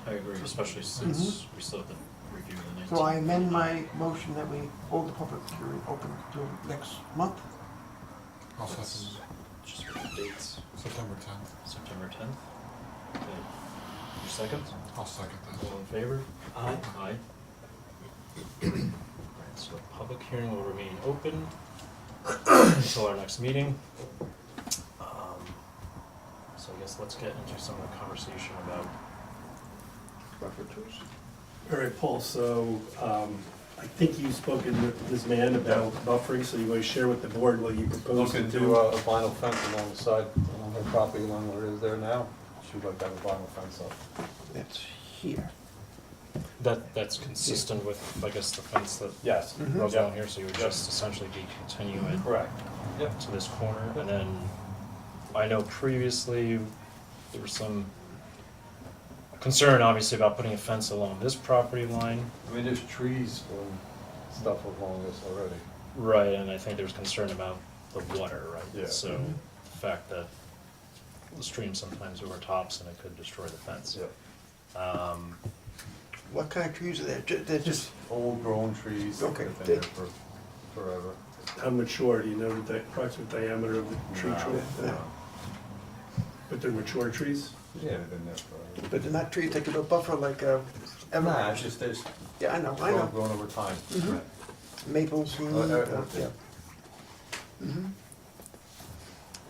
I agree, especially since we still have to review the 19th. So I amend my motion that we hold the public hearing open till next month. I'll That's second just for the dates, September 10th. September 10th. Okay. Your second? I'll second that. All in favor? Aye. Aye. Alright, so the public hearing will remain open until our next meeting. So I guess let's get into some of the conversation about buffer trees. All right, Paul, so I think you've spoken with this man about buffering, so you want to share with the board what you propose to Looking to do? a vinyl fence along the side, along her property line where it is there now. She'd like to have a vinyl fence up. That's here. That's consistent with, I guess, the fence that Yes. goes Yep. down here, so you would just essentially be continuing Correct. Yep. to this corner, and then I know previously there was some concern, obviously, about putting a fence along this property line. I mean, there's trees and stuff along this already. Right, and I think there was concern about the water, right? Yeah. So the fact that the stream sometimes overtops and it could destroy the fence. Yep. What kind of trees are there? They're just, Old grown trees that Okay. have been there for forever. How mature, do you know the approximate diameter of the tree No, trunk? no. But they're mature trees? Yeah, they've been there forever. but they're not trees that could buffer like Nah, evergreen. it's just, there's Yeah, I know. grown over time. Mhm. Maples and, yeah.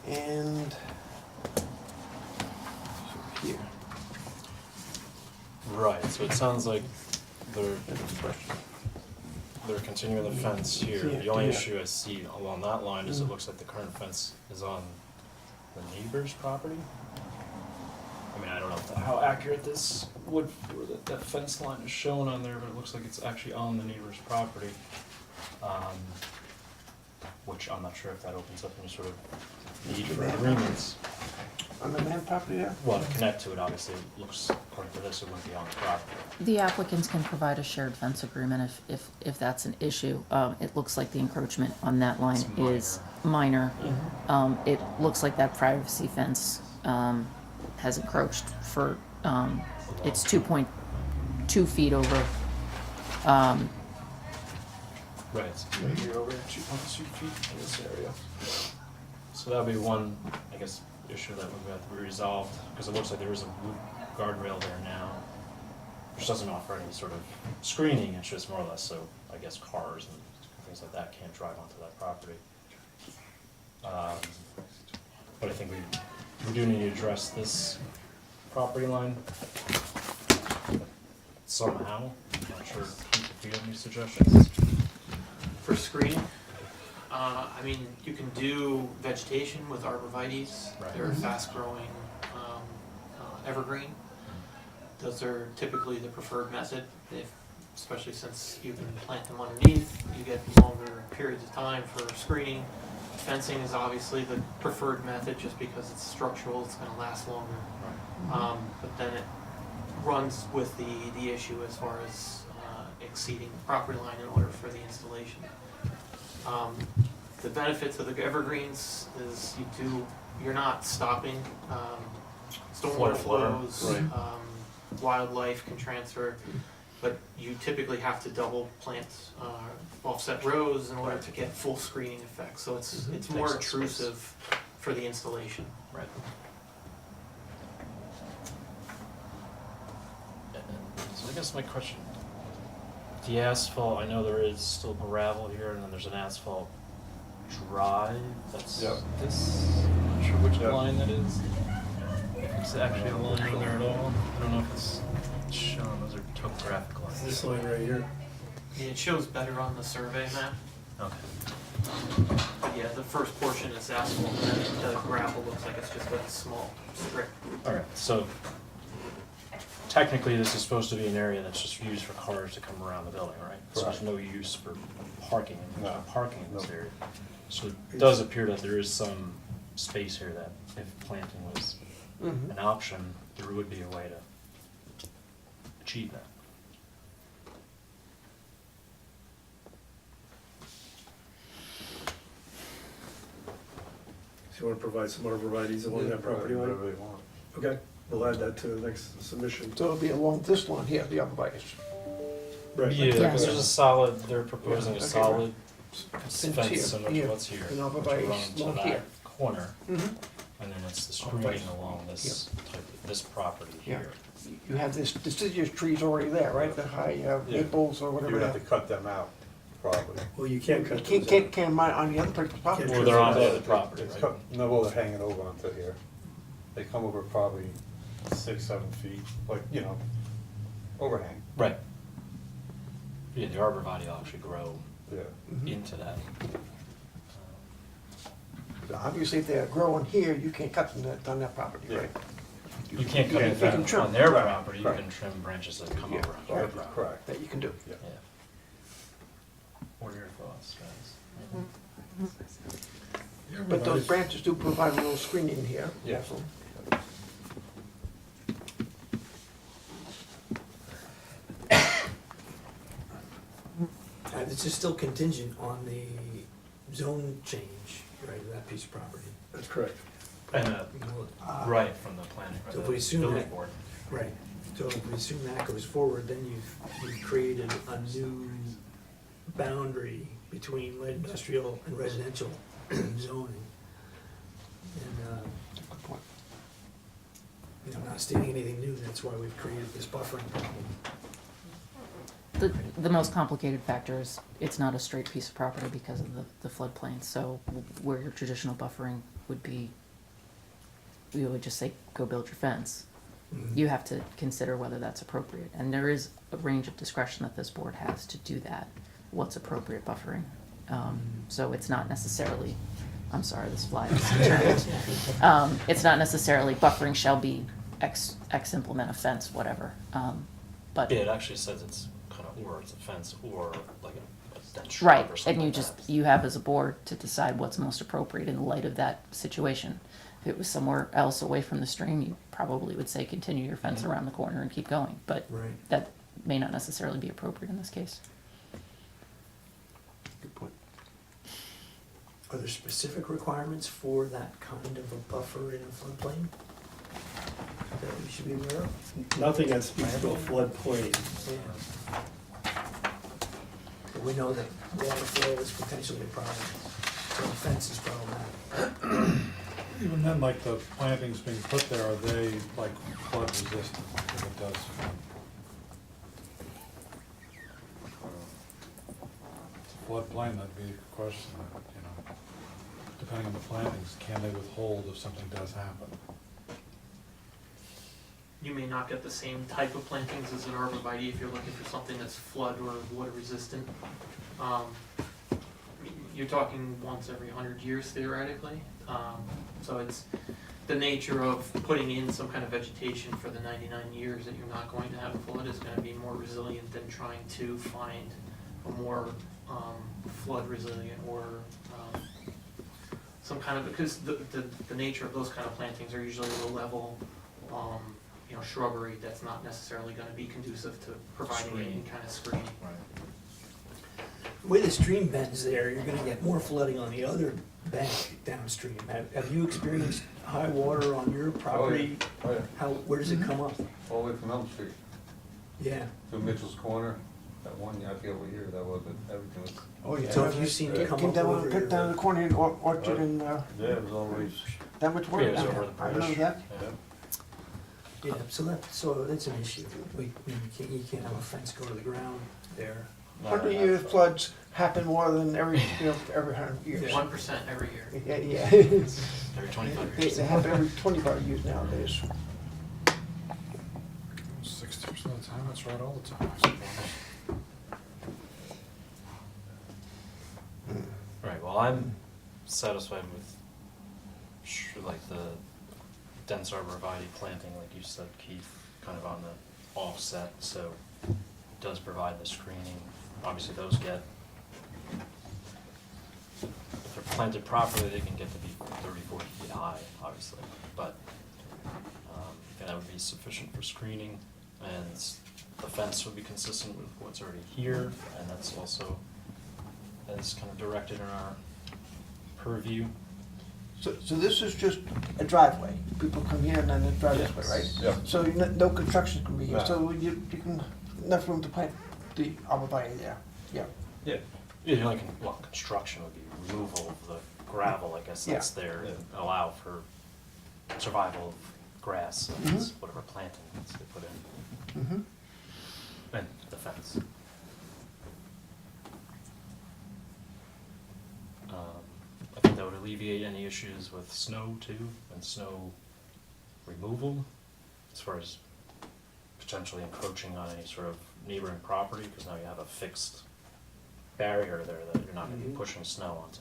And here. Right, so it sounds like they're That's the question. continuing the fence here. Yeah, The only yeah. issue I see along that line is it looks like the current fence is on the neighbor's property. I mean, I don't know how accurate this wood, or that fence line is shown on there, but it looks like it's actually on the neighbor's property. Which I'm not sure if that opens up any sort of need for agreements. On the land property there? Well, to connect to it, obviously, it looks, according to this, it wouldn't be on the property. The applicants can provide a shared fence agreement if that's an issue. It looks like the encroachment on that line It's is minor. It looks like that privacy fence has encroached for, it's 2.2 feet over. Right, it's right here over 2.2 feet in this area. So that'd be one, I guess, issue that would have to be resolved, because it looks like there is a wood guardrail there now, which doesn't offer any sort of screening, it's just more or less so, I guess, cars and things like that can't drive onto that property. But I think we do need to address this property line somehow. I'm not sure if you have any suggestions. For screening, I mean, you can do vegetation with arborvitaes. Right. They're a fast-growing evergreen. Those are typically the preferred method, especially since you can plant them underneath. You get longer periods of time for screening. Fencing is obviously the preferred method just because it's structural, it's going to last longer. But then it runs with the issue as far as exceeding the property line in order for the installation. The benefit to the evergreens is you're not stopping stormwater flows, Right. wildlife can transfer, but you typically have to double plant offset rows in order to get full screening effect. So it's more Takes up space. intrusive for the installation. Right. So I guess my question, the asphalt, I know there is still gravel here, and then there's an asphalt drive, that's Yep. this, I'm not sure which Yep. line that is. If it's actually a line on there at all, I don't know if it's shown, those are topographic It's lines. this line right here. It shows better on the survey map. Okay. But yeah, the first portion is asphalt, and then the gravel looks like it's just a small strip. Alright, so technically this is supposed to be an area that's just used for cars to come around the building, right? So there's Correct. no use for parking, and there's no No. parking in this No. area. So it does appear that there is some space here that if planting was an option, there would be a way to achieve that. So you want to provide some arborvitaes along that property line? Whatever they want. Okay, we'll add that to the next submission. So it'll be along this one here, the arborvitae. Right. Yeah, Yes. there's a solid, they're proposing a Okay. solid Fence here, fence similar to here, what's here, and which arborvitae will run to along that here. corner, Mhm. and then it's the screening along this type of, this property Yeah. here. You have this deciduous trees already there, right? The high maples or You whatever. would have they to cut them out, probably. Well, you can't are. cut You those can't, out. can't mine on the other person's property. Can't Or they're on the It's- other property, it's right? cut- No, well, they're hanging over onto here. They come over probably 6, 7 feet, like, overhang. Right. Yeah, the arborvitae will actually grow Yeah. into that. Obviously, if they're growing here, you can't cut them on that property, Yeah. right? You can't cut Yeah, it you can down trim. on their Right, property, you right. can trim branches that come Yeah, over onto right. their property. Correct. That you can do. Yeah. What are your thoughts, guys? But those branches do provide a little screening here. Yeah. also. This is still contingent on the zone change, right, of that piece of property. That's correct. And Well, right from the planning, or So if the we assume building that- board. Right, so if we assume that goes forward, then you've created a new boundary between light industrial and residential zoning. And, Good point. I'm not stating anything new, that's why we've created this buffering problem. The most complicated factor is it's not a straight piece of property because of the floodplain. So where your traditional buffering would be, we would just say, go build your fence. You have to consider whether that's appropriate. And there is a range of discretion that this board has to do that, what's appropriate buffering. So it's not necessarily, I'm sorry, this fly is turned. It's not necessarily buffering shall be X implement a fence, whatever. But Yeah, it actually says it's kind of, or it's a fence, or like a dead shrub right, or something and you like just, that. you have as a board to decide what's most appropriate in light of that situation. If it was somewhere else away from the stream, you probably would say continue your fence around the corner and keep going, but Right. that may not necessarily be appropriate in this case. Good point. Are there specific requirements for that kind of a buffer in a floodplain that we should be aware of? Nothing that speaks to a floodplain. Yeah. But we know that water flow is potentially a problem, so the fence is problematic. Even then, like the plantings being put there, are they like flood resistant if it does? floodplain, that'd be a question, you know. Depending on the plantings, can they withhold if something does happen? You may not get the same type of plantings as an arborvitae if you're looking for something that's flood or water resistant. You're talking once every 100 years theoretically. So it's the nature of putting in some kind of vegetation for the 99 years that you're not going to have a flood is going to be more resilient than trying to find a more flood resilient or some kind of, because the nature of those kind of plantings are usually low level, you know, shrubbery that's not necessarily going to be conducive to providing any kind of screening. The way the stream bends there, you're gonna get more flooding on the other bank downstream. Have you experienced high water on your property? Oh, yeah. Where does it come up? All the way from Elm Street Yeah. to Mitchell's Corner, that one, I forget what year that was, but everything was. Oh, yeah. So have you seen it come Came up down, over cut down the corner in Orchard and, Yeah, it was always, that much work. Yeah, it was over the I remember bridge. that. yeah. Yeah, so that's an issue. You can't have a fence go to the ground there. 100-year floods happen more than every 100 years. 1% every year. Yeah, yeah. Every 25 They years. happen every 25 years nowadays. 60% of the time, it's right all the time, I suppose. Right, well, I'm satisfied with, like, the dense arborvitae planting, like you said, Keith, kind of on the offset, so it does provide the screening. Obviously, those get, if they're planted properly, they can get to be 30, 40 feet high, obviously, but and that would be sufficient for screening, and the fence would be consistent with what's already here, and that's also as kind of directed in our purview. So this is just a driveway. People come here and then they drive this way, right? Yeah. So no construction can be here. No. So you can, enough room to plant the arborvitae there. Yeah. Yeah. Yeah, like, well, construction would be removal of the gravel, I guess, that's there, and allow for survival of grass and whatever plantings they put in, Mm-hmm. and the fence. I think that would alleviate any issues with snow too, and snow removal, as far as potentially encroaching on any sort of neighboring property, because now you have a fixed barrier there that you're not gonna be pushing snow onto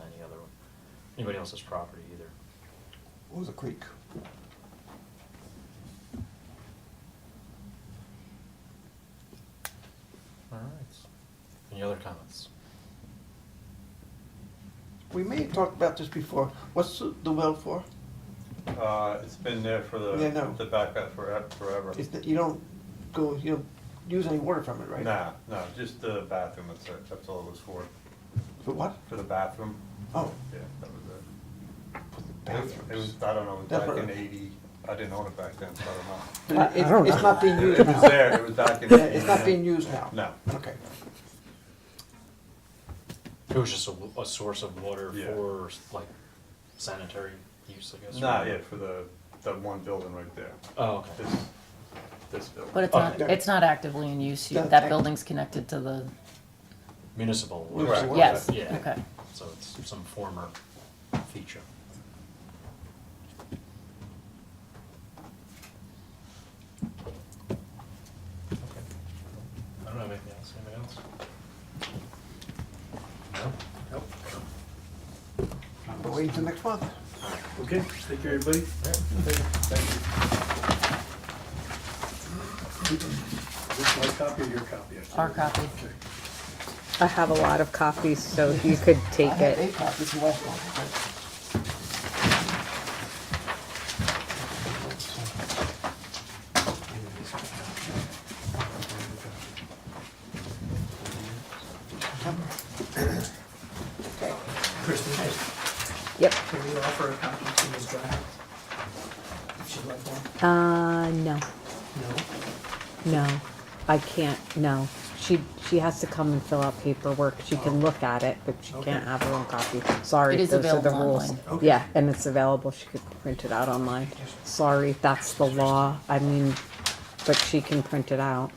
anybody else's property either. Or the creek. All right. Any other comments? We may have talked about this before. What's the well for? It's been there for Yeah, no. the backup forever. You don't use any water from it, right? Nah, no, just the bathroom, that's all it was for. For what? For the bathroom, Oh, yeah, that was it. for the It was, bathrooms. I don't know, it was That's back in what- '80, I didn't own it back then, so I don't know. But it's not being used It was now. there, it was back in Yeah, '80. it's not being used now. No. Okay. It was just a source of water Yeah. for, like, sanitary use, I guess? Nah, or- yeah, for the one building right there, Oh, okay. this building. But it's not actively in use. That's That act- building's connected to the, Municipal. Right. water. yes, Yeah. okay. So it's some former feature. Okay. I don't have anything else. Anybody else? No? Nope. We'll wait until next month. Okay, thank you, everybody. Thank you. Is this my copy or your copy? Our copy. Okay. I have a lot of copies, so you could take I have it. 8 copies, the last one. Kristen, Yep. can we offer a copy to Ms. Dry? If she'd like one? No, No? no, I can't, no. She has to come and fill out paperwork. She can look at it, but she Okay. can't have her own copy. Sorry, It is those are the available rules. online. Okay. Yeah, and it's available. She could print it out online. Sorry, that's the law. I mean, but she can print it out.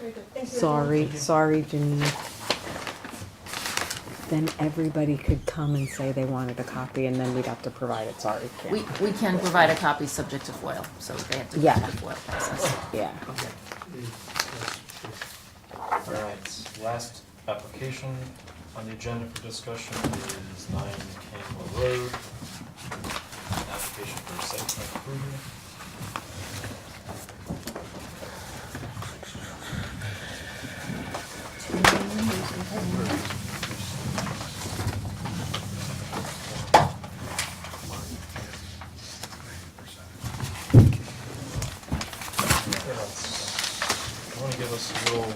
Very good. Thank you. Sorry, sorry, Janine. then everybody could come and say they wanted a copy, and then we'd have to provide it. Sorry, Kim. We can provide a copy subject to FOIL, so they have to go Yeah. through the FOIL process. Yeah. Okay. Alright, last application on the agenda for discussion is 9 Canmore Road. Application for site plan approval. You wanna give us a little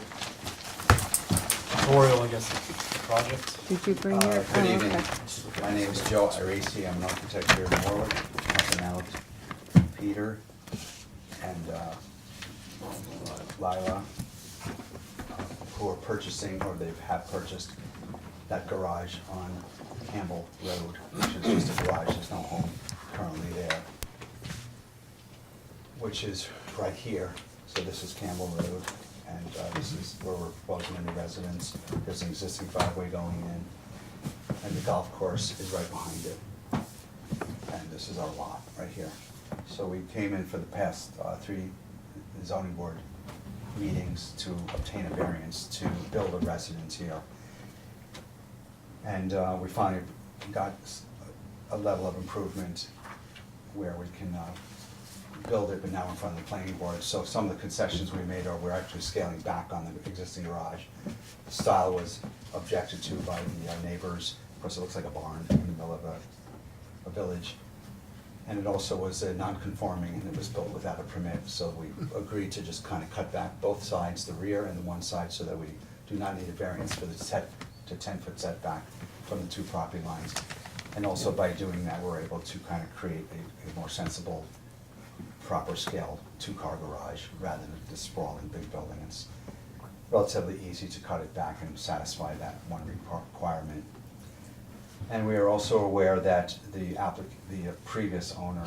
tutorial, I guess, of the project? Did you bring your? Good oh, evening. okay. My name is Joe Iraci. I'm an architect here in Warwick. Helping out Peter and Lila, who are purchasing, or they have purchased, that garage on Campbell Road, which is just a garage. There's no home currently there, which is right here. So this is Campbell Road, and this is where we're proposing a new residence. There's an existing driveway going in, and the golf course is right behind it. And this is our lot right here. So we came in for the past 3 zoning board meetings to obtain a variance to build a residence here. And we finally got a level of improvement where we can build it, but now in front of the planning board. So some of the concessions we made are we're actually scaling back on the existing garage. The style was objected to by the neighbors. Of course, it looks like a barn in the middle of a village. And it also was non-conforming, and it was built without a permit. So we agreed to just kind of cut back both sides, the rear and the one side, so that we do not need a variance for the 10-foot setback from the 2 property lines. And also by doing that, we're able to kind of create a more sensible, proper scale 2-car garage rather than this sprawling big building. It's relatively easy to cut it back and satisfy that one requirement. And we are also aware that the previous owner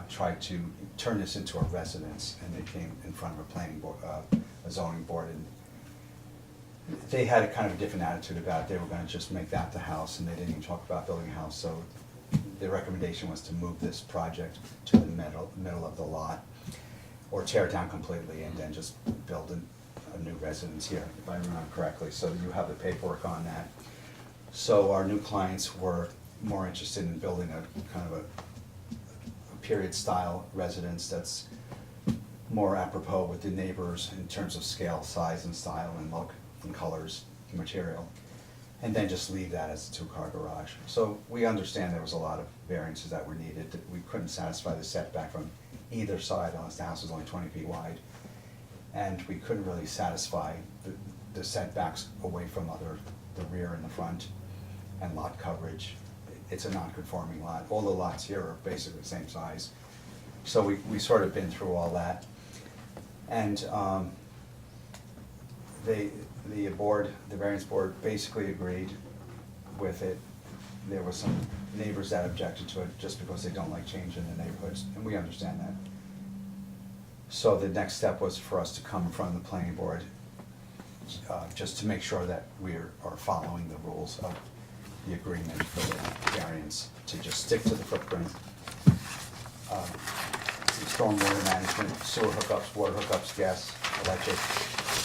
tried to turn this into a residence, and they came in front of a planning board, a zoning board, and they had a kind of a different attitude about it. They were going to just make that the house, and they didn't even talk about building a house. So the recommendation was to move this project to the middle of the lot, or tear it down completely and then just build a new residence here, if I remember correctly. So you have the paperwork on that. So our new clients were more interested in building a kind of a period style residence that's more apropos with the neighbors in terms of scale, size, and style, and look, and colors, and material, and then just leave that as a 2-car garage. So we understand there was a lot of variances that were needed. That we couldn't satisfy the setback from either side unless the house was only 20 feet wide, and we couldn't really satisfy the setbacks away from the rear and the front, and lot coverage. It's a non-conforming lot. All the lots here are basically the same size. So we sort of been through all that. And the variance board basically agreed with it. There were some neighbors that objected to it just because they don't like change in the neighborhoods, and we understand that. So the next step was for us to come in front of the planning board just to make sure that we are following the rules of the agreement for the variance, to just stick to the footprint, stormwater management, sewer hookups, water hookups, gas, electric,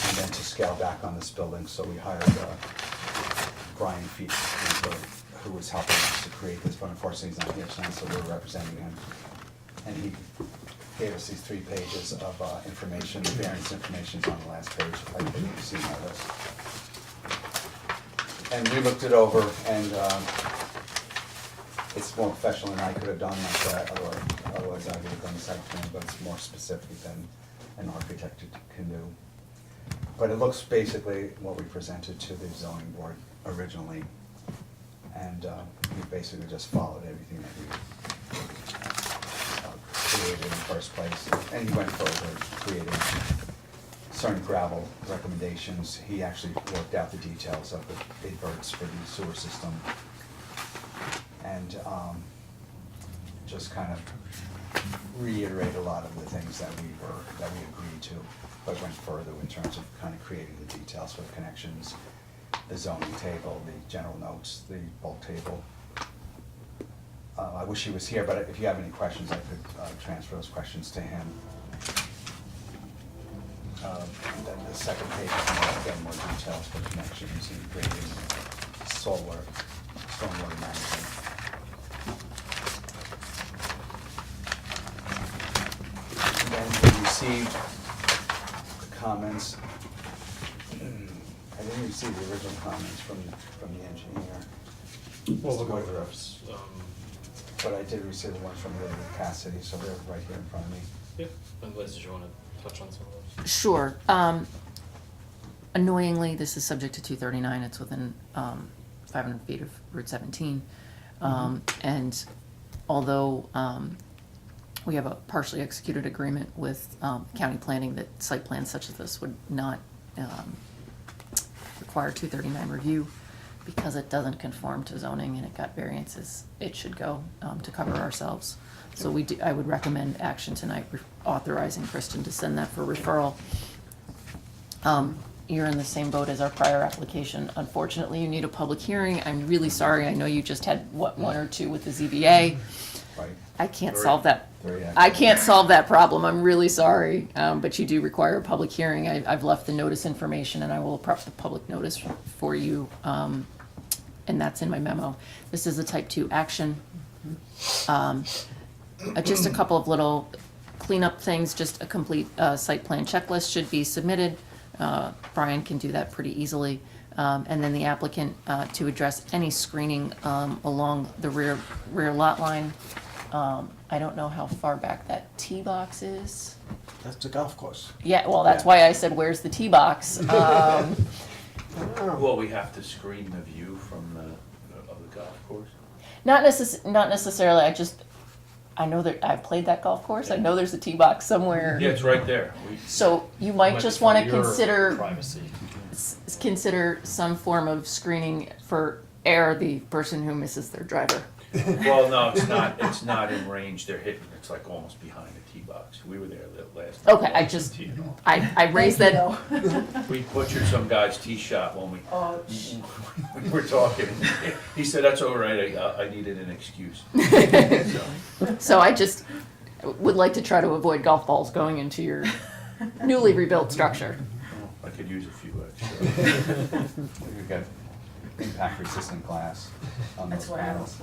and then to scale back on this building. So we hired Brian Feet, who was helping us to create this, but unfortunately he's not here tonight, so we're representing him. And he gave us these 3 pages of information. The variance information is on the last page. I think you've seen all this. And we looked it over, and it's more professional than I could have done like that. Otherwise I would have done the site plan, but it's more specific than an architect can do. But it looks basically what we presented to the zoning board originally, and we basically just followed everything that we created in the first place. And he went further, creating certain gravel recommendations. He actually worked out the details of the inverts for the sewer system, and just kind of reiterate a lot of the things that we agreed to, but went further in terms of kind of creating the details for the connections, the zoning table, the general notes, the bulk table. I wish he was here, but if you have any questions, I could transfer those questions to him. Then the second page is more, again, more details for connections and grading, solar, stormwater management. And then we received the comments. I didn't receive the original comments from the engineer. Well, we'll go Mr. over Woodruff. those. But I did receive the ones from Lily Cassidy, so they're right here in front of me. Yeah, and Liz, did you want to touch on some of those? Sure. Annoyingly, this is subject to 239. It's within 500 feet of Route 17. And although we have a partially executed agreement with county planning that site plans such as this would not require 239 review, because it doesn't conform to zoning and it got variances, it should go to cover ourselves. So I would recommend action tonight authorizing Kristen to send that for referral. You're in the same boat as our prior application. Unfortunately, you need a public hearing. I'm really sorry. I know you just had, one or two with the ZBA. Right. I can't solve that. Very accurate. I can't solve that problem. I'm really sorry. But you do require a public hearing. I've left the notice information and I will prep the public notice for you. And that's in my memo. This is a type 2 action. Just a couple of little cleanup things, just a complete site plan checklist should be submitted. Brian can do that pretty easily. And then the applicant to address any screening along the rear lot line. I don't know how far back that tee box is. That's the golf course. Yeah, well, that's why I said, where's the tee box? Well, we have to screen the view from of the golf course. Not necessarily. I know that I've played that golf course. I know there's a tee box somewhere. Yeah, it's right there. So you might just want to consider privacy. consider some form of screening for the person who misses their driver. Well, no, it's not. It's not in range. They're hitting. It's like almost behind the tee box. We were there the last. Okay, time. I raised that. We butchered some guy's tee shot when we were talking. He said, "That's all right. I needed an excuse." So I just would like to try to avoid golf balls going into your newly rebuilt structure. I could use a few extra. We've got impact resistant glass on those panels.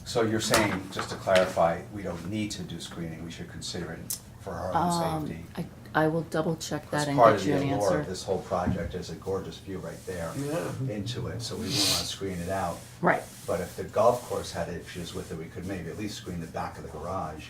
So you're saying, just to clarify, we don't need to do screening, we should consider it for our own safety? I will double check that and Part get of you the an allure answer. of this whole project is a gorgeous view right there into it, so we wouldn't want to screen it out. Right. But if the golf course had issues with it, we could maybe at least screen the back of the garage.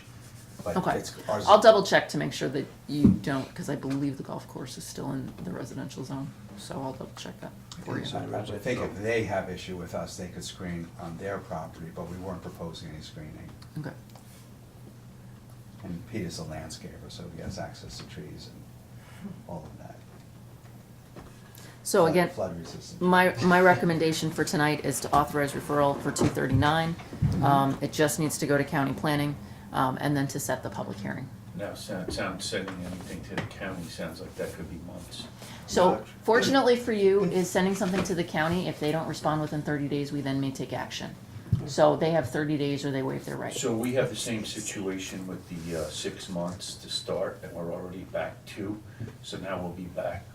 But Okay, it's ours. I'll double check to make sure that you don't, because I believe the golf course is still in the residential zone, so I'll double check that for you. So I think if they have issue with us, they could screen on their property, but we weren't proposing any screening. Okay. And Peter's a landscaper, so he has access to trees and all of that. So again, Flood resistant. my recommendation for tonight is to authorize referral for 239. It just needs to go to county planning, and then to set the public hearing. Now, sending anything to the county sounds like that could be months. So fortunately for you, is sending something to the county, if they don't respond within 30 days, we then may take action. So they have 30 days or they waive their right. So we have the same situation with the 6 months to start, and we're already back 2. So now we'll be back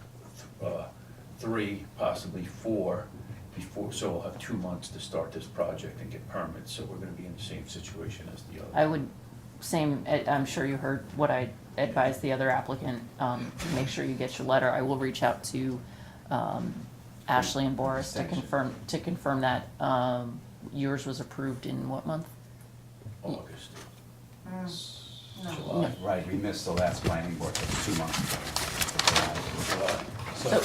3, possibly 4 before. So we'll have 2 months to start this project and get permits. So we're going to be in the same situation as the other. I'm sure you heard what I advised the other applicant. Make sure you get your letter. I will reach out to Ashley and Boris to confirm that. Yours was approved in what month? August. July. Right, we missed the last planning board, so it's 2 months. So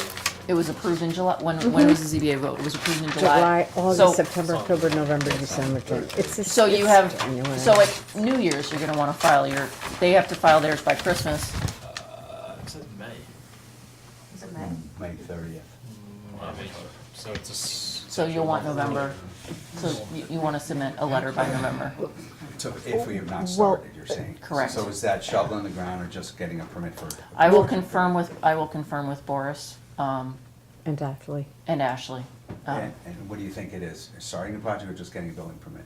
it was approved in July. When was the ZBA vote? It was approved in July. August, So- September, October, November, December, January. So you have, January. so at New Year's, you're gonna wanna file they have to file theirs by Christmas. It's in May. Is it May? May 30th. So it's So you'll want November. So you wanna submit a letter by November. So if we have not started, you're saying? Correct. So is that shovel in the ground or just getting a permit for? I will confirm with Boris, And Ashley. and Ashley. And what do you think it is? Starting a project or just getting a building permit?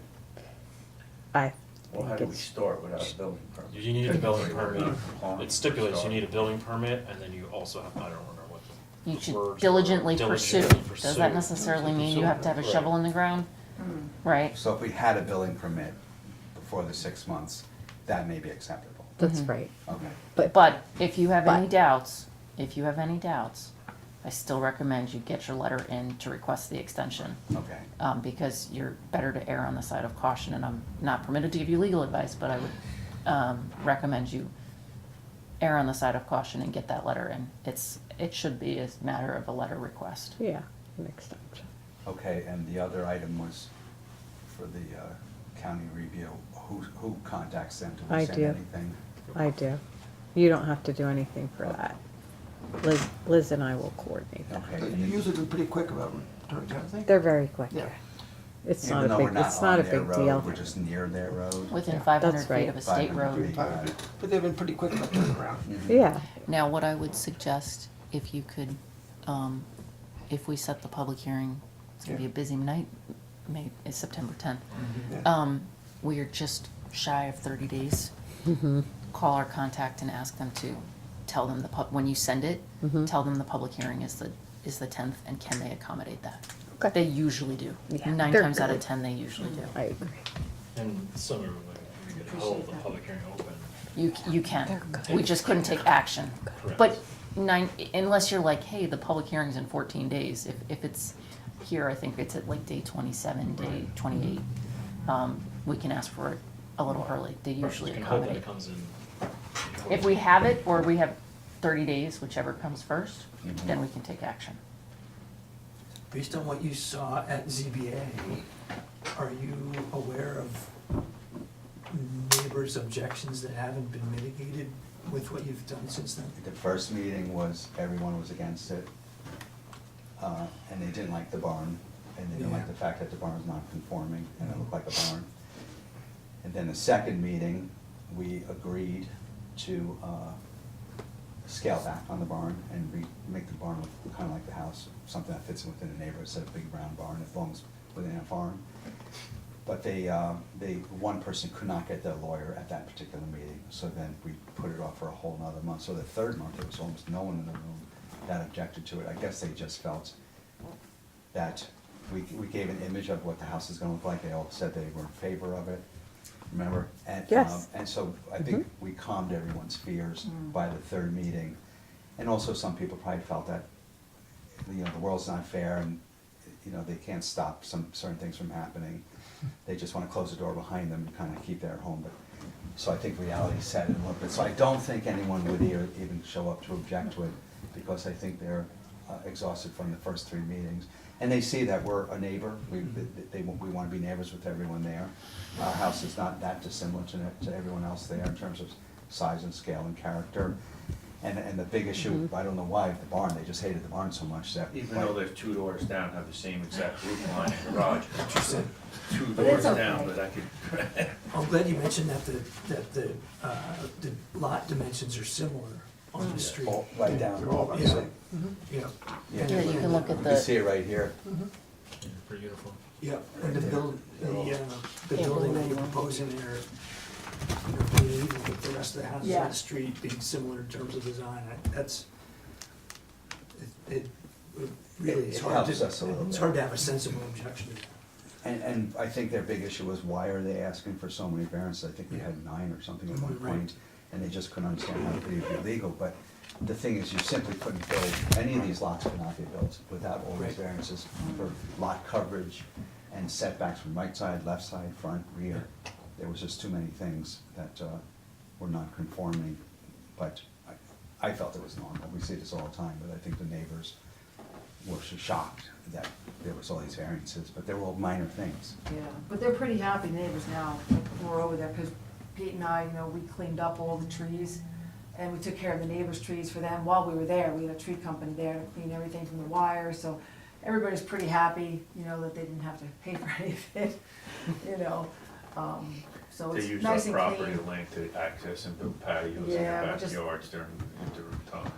I Well, how think do we it's, start without a building permit? You need a building permit. Compliant It stipulates you start. need a building permit, and then you also have, I don't remember what the You should words were. diligently pursue. Diligently Does that pursue. necessarily mean you have to have a Right. shovel in the ground? Right? So if we had a building permit before the 6 months, that may be acceptable. that's right. Okay. But if you have any But- doubts, I still recommend you get your letter in to request the extension. Okay. Because you're better to err on the side of caution, and I'm not permitted to give you legal advice, but I would recommend you err on the side of caution and get that letter in. It should be a matter of a letter request. Yeah, an extension. Okay, and the other item was for the county review. Who contacts them? Do I we send do. anything? I do. You don't have to do anything for that. Liz and I will coordinate that. Okay. But you usually been pretty quick about returning everything. They're very quick. Yeah. It's Even not though a we're big, not it's not a on their big road, deal. we're just near their road. Within Yeah, 500 that's feet right. of a state 500 road. feet. But they've been pretty quick about turning around. Yeah, Now, what I would suggest, if you could, if we set the public hearing, it's gonna be a busy night, it's September 10th. We are just shy of 30 days. Call our contact and ask them to tell them when you send it, tell them the public hearing is the 10th, and can they accommodate that? Okay. They usually do. Yeah, 9 they're times out of good. 10, they usually do. I agree. And some of them, we could hold the public hearing open. You can. We just couldn't take action. Correct. But unless you're like, hey, the public hearing's in 14 days. If it's here, I think it's at like day 27, day 28. We can ask for it a little early. They usually You can hope that accommodate. it comes in. If we have it, or we have 30 days, whichever comes first, then we can take action. Based on what you saw at ZBA, are you aware of neighbors' objections that haven't been mitigated with what you've done since then? The first meeting was, everyone was against it, and they didn't like the barn, and they didn't like Yeah. the fact that the barn was not conforming, and it looked like a barn. And then the second meeting, we agreed to scale back on the barn and make the barn look kind of like the house, something that fits within the neighborhood, instead of a big round barn, it belongs within a farm. But one person could not get their lawyer at that particular meeting, so then we put it off for a whole nother month. So the third month, there was almost no one in the room that objected to it. I guess they just felt that we gave an image of what the house is gonna look like. They all said they were in favor of it, remember? And, Yes. And so I think we calmed everyone's fears by the third meeting. And also some people probably felt that, the world's not fair and, they can't stop some certain things from happening. They just wanna close the door behind them and kinda keep their home, but, so I think reality set in a little bit. So I don't think anyone would even show up to object to it, because I think they're exhausted from the first 3 meetings. And they see that we're a neighbor, we wanna be neighbors with everyone there. Our house is not that dissimilar to everyone else there in terms of size and scale and character. And the big issue, I don't know why, the barn, they just hated the barn so much that. Even though they're 2 doors down, have the same exact roof line and garage. You said, 2 But it's doors down, okay. but I could. I'm glad you mentioned that the lot dimensions are similar on the street. All right down, They're all about the Yeah. same. Yeah, Yeah, you can look at You can see the, it right here. Pretty beautiful. yeah, and the building that you're proposing there, being even with the rest of the houses on Yeah. the street, being similar in terms of design, it really, it's It hard helps us a little it's bit. hard to have a sensible objection to that. And I think their big issue was, why are they asking for so many variances? I think we had 9 or something at one Right. point, and they just couldn't understand how it could be legal. But the thing is, you simply couldn't build, any of these lots could not be built without all these Right. variances for lot coverage and setbacks from right side, left side, front, rear. There was just too many things that were non-conforming, but I felt it was normal. We see this all the time, but I think the neighbors were shocked that there was all these variances, but they were all minor things. Yeah, but they're pretty happy neighbors now, like, we're over there, because Pete and I, we cleaned up all the trees, and we took care of the neighbors' trees for them while we were there. We had a tree company there to clean everything from the wire, so everybody's pretty happy, that they didn't have to pay for any of it, so They it's use our nice and property clean, land to access and build patios in Yeah, their but just- backyards during winter time.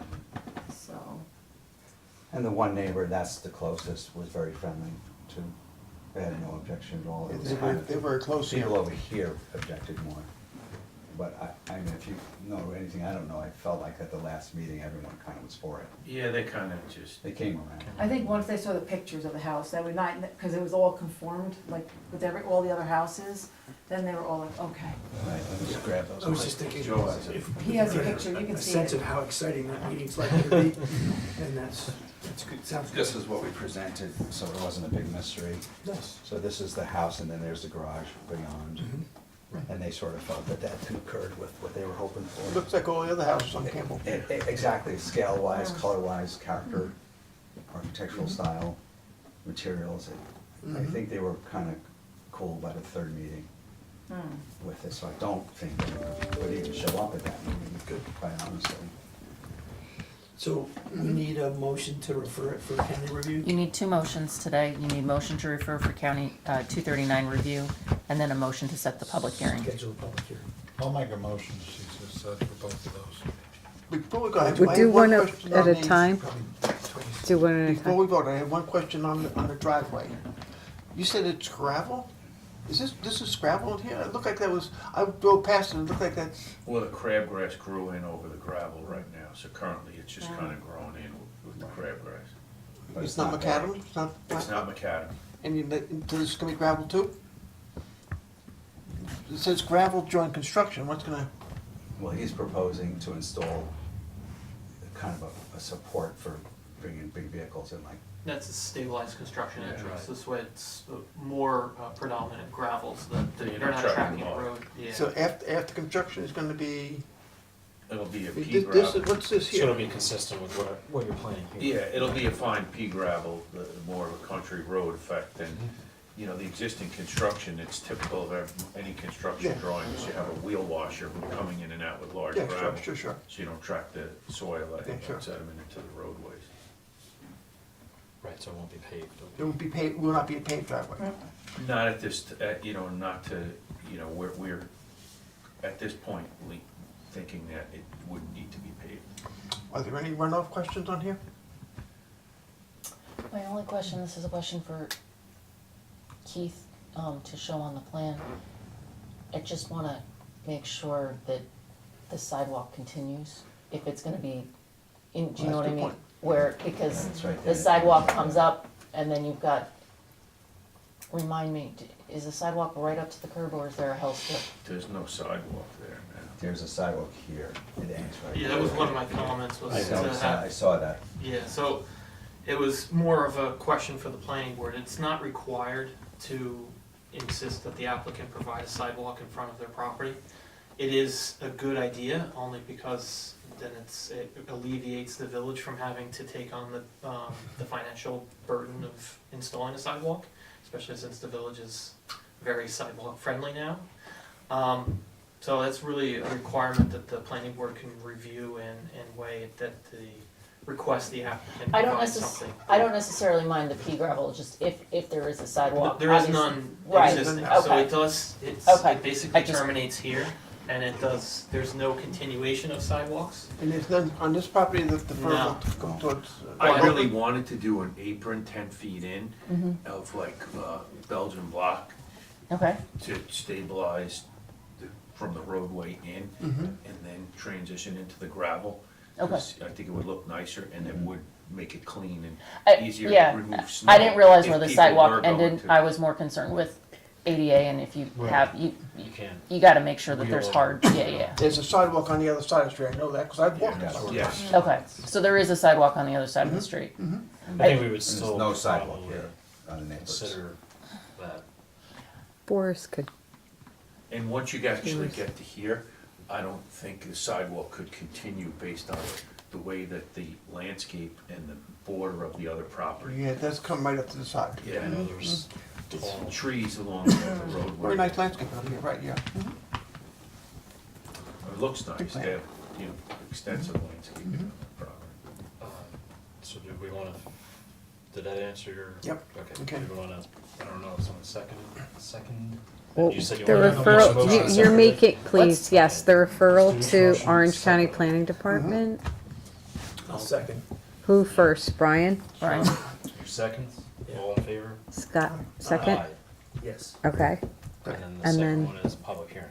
so. And the one neighbor, that's the closest, was very friendly too. They had no objection at all. It was kind of- They're very close here. People over here objected more. But I mean, if you know anything, I don't know, I felt like at the last meeting, everyone kind of was for it. Yeah, they kind of just, They came around. I think once they saw the pictures of the house, that would not, because it was all conformed, like with all the other houses, then they were all like, okay. Right, let me just grab those. I was just thinking, Joe has it. if He we has a get picture, you can a see sense it. of how exciting that meeting's likely to be, and that's good, sounds good. This is what we presented, so it wasn't a big mystery. Nice. So this is the house, and then there's the garage beyond. Mhm. And they sort of felt that that concurred with what they were hoping for. Looks like all the other houses on Campbell. Exactly, scale-wise, color-wise, character, architectural style, materials. I think they were kind of cool by the third meeting with it, so I don't think they would even show up at that meeting, quite honestly. So we need a motion to refer it for county review? You need two motions today. You need motion to refer for county 239 review, and then a motion to set the public hearing. Schedule a public hearing. I'll make a motion, she just said, for both of those. Before we go ahead, We'll I do have one one question at on a the- time. Do one at a Before time. we vote, I have one question on the driveway. You said it's gravel? This is gravel in here? It looked like that was, I drove past it, it looked like that's, well, the crabgrass grew in over the gravel right now, so currently it's just kind of grown in with the crabgrass. But it's not macadam? It's not? It's not macadam. And so this is gonna be gravel too? It says gravel joint construction, what's gonna, Well, he's proposing to install kind of a support for bringing big vehicles in, like, That's a stabilized construction Yeah, entrance, right. this way it's more predominant gravel, so that So you're they're not not tracking tracking the the log. road, yeah. so after construction is gonna be, It'll be a pea this, gravel. what's this So it'll here? be consistent with what you're planning here. Yeah, it'll be a fine pea gravel, more of a country road effect than, you know, the existing construction, it's typical of any construction Yeah. drawings. You have a wheel washer coming in and out with large Yeah, gravel. sure. So you don't track the soil Yeah, sure. and sediment into the roadways. Right, so it won't be paved. It will be paved, will not be a paved driveway. Not at this, you know, not to, you know, we're at this point thinking that it wouldn't need to be paved. Are there any runoff questions on here? My only question, this is a question for Keith, to show on the plan. I just wanna make sure that the sidewalk continues, if it's gonna be, do you know what I That's a good mean? point. Where, because It's right the there. sidewalk comes up, and then you've got, remind me, is the sidewalk right up to the curb, or is there a hill strip? There's no sidewalk there now. there's a sidewalk here, it ends right. Yeah, that was one of my comments, was I to know, have. I saw that. Yeah, so it was more of a question for the planning board. It's not required to insist that the applicant provide a sidewalk in front of their property. It is a good idea, only because then it alleviates the village from having to take on the financial burden of installing a sidewalk, especially since the village is very sidewalk friendly now. So that's really a requirement that the planning board can review and weigh that the request the applicant provide something. I don't necessarily mind the pea gravel, just if there is a sidewalk. There is obviously. none Right, existing, so okay. it does, Okay. it basically I just- terminates here, and it does, there's no continuation of sidewalks. And there's none on this property that the No. further to go towards. I really wanted to do an apron 10 feet in Mhm. of like Belgian block Okay, to stabilize from the roadway in and then transition into the gravel. 'Cause I think it would look nicer and it would make it clean and easier yeah, to remove snow. I didn't realize if where the people sidewalk were going ended, to. I was more concerned with ADA, and if you Right. have, You can. you gotta make sure that Wheel there's over. hard, yeah. There's a sidewalk on the other side of the street, I know that, because I've walked that sidewalk. Yes. Okay, so there is a sidewalk on the other side of the street. I think we would And still there's no sidewalk probably here on the neighbors. consider that. Boris could, And once you actually get to here, I don't think the sidewalk could continue based on the way that the landscape and the border of the other property. Yeah, it does come right up to the side. Yeah, I know there's it's tall. trees along the roadway. Very nice landscape up here, right, yeah. It looks nice, they have, you know, extensive landscaping on the property. So do we wanna, did that answer your? Yep. Okay, do we wanna, I don't know, someone second? well, You said you the wanted to make a referral, motion you're separately. making, please, Let's- yes, the referral Let's do to this motion Orange County separately. Planning Department. I'll second. Who first, Brian? Brian? Your seconds, all in favor? Scott, second? Aye. Yes. Okay. And then the And second then- one is public hearing.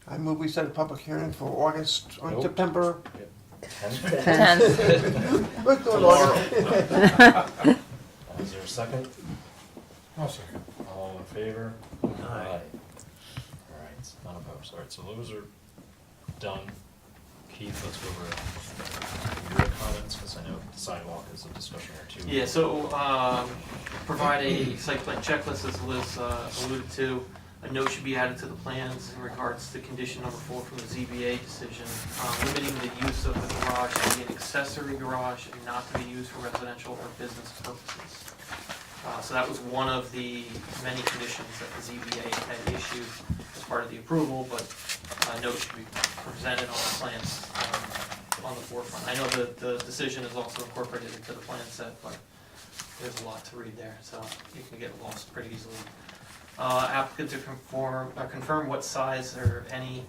I move we set a public hearing for August, or Nope. September. Tenth. Let's do it August. Is there a second? I'll second. All in favor? Aye. Alright, none opposed. Alright, so those are done. Keith, let's go over your comments, because I know the sidewalk is a discussion here too. Yeah, so, provide a site plan checklist, as Liz alluded to. A note should be added to the plans in regards to condition number 4 from the ZBA decision, limiting the use of the garage to be an accessory garage and not to be used for residential or business purposes. So that was one of the many conditions that the ZBA had issued as part of the approval, but a note should be presented on the plans on the forefront. I know that the decision is also incorporated into the plan set, but there's a lot to read there, so you can get lost pretty easily. Applicant to confirm what size or any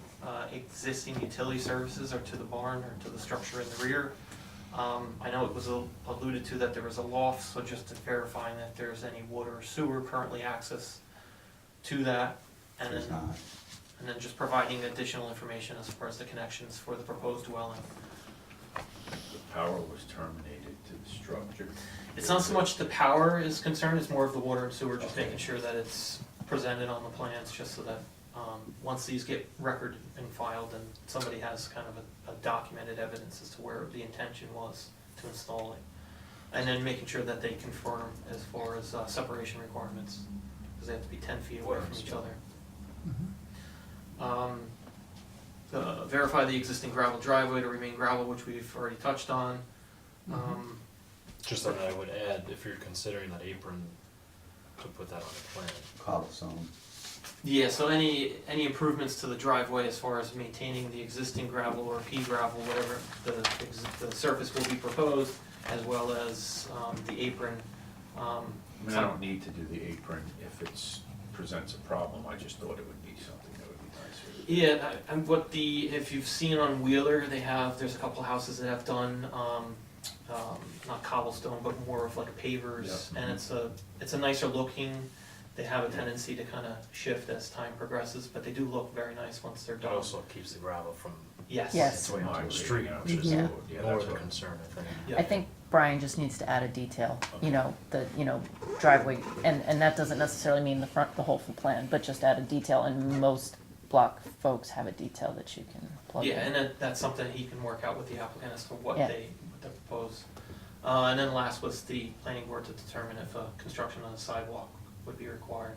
existing utility services are to the barn or to the structure in the rear. I know it was alluded to that there was a loft, so just to verifying that there's any water or sewer currently access to that. And There's then, not. and then just providing additional information as far as the connections for the proposed dwelling. The power was terminated to the structure. It's not so much the power is concerned, it's more of the water and sewer, just making sure that it's presented on the plans, just so that, once these get recorded and filed, then somebody has kind of a documented evidence as to where the intention was to install it. And then making sure that they confirm as far as separation requirements, because they have to be 10 feet away from each other. Verify the existing gravel driveway to remain gravel, which we've already touched on. Just that I would add, if you're considering that apron, to put that on the plan. Cobblestone. Yeah, so any improvements to the driveway as far as maintaining the existing gravel or pea gravel, whatever the surface will be proposed, as well as the apron. I mean, I don't need to do the apron if it presents a problem, I just thought it would be something that would be nicer. Yeah, and if you've seen on Wheeler, there's a couple houses that have done, not cobblestone, but more of like pavers, Yeah. and it's a nicer looking. They have a tendency to kind of shift as time progresses, but they do look very nice once they're It done. also keeps the gravel from Yes. Yes. its way onto the Migrating street, out, which is Yeah. more of a concern, I think. Yeah. I think Brian just needs to add a detail, the driveway, and that doesn't necessarily mean the whole full plan, but just add a detail, and most block folks have a detail that you can plug in. Yeah, and that's something he can work out with the applicant as to what Yeah. they propose. And then last was the planning board to determine if construction on the sidewalk would be required.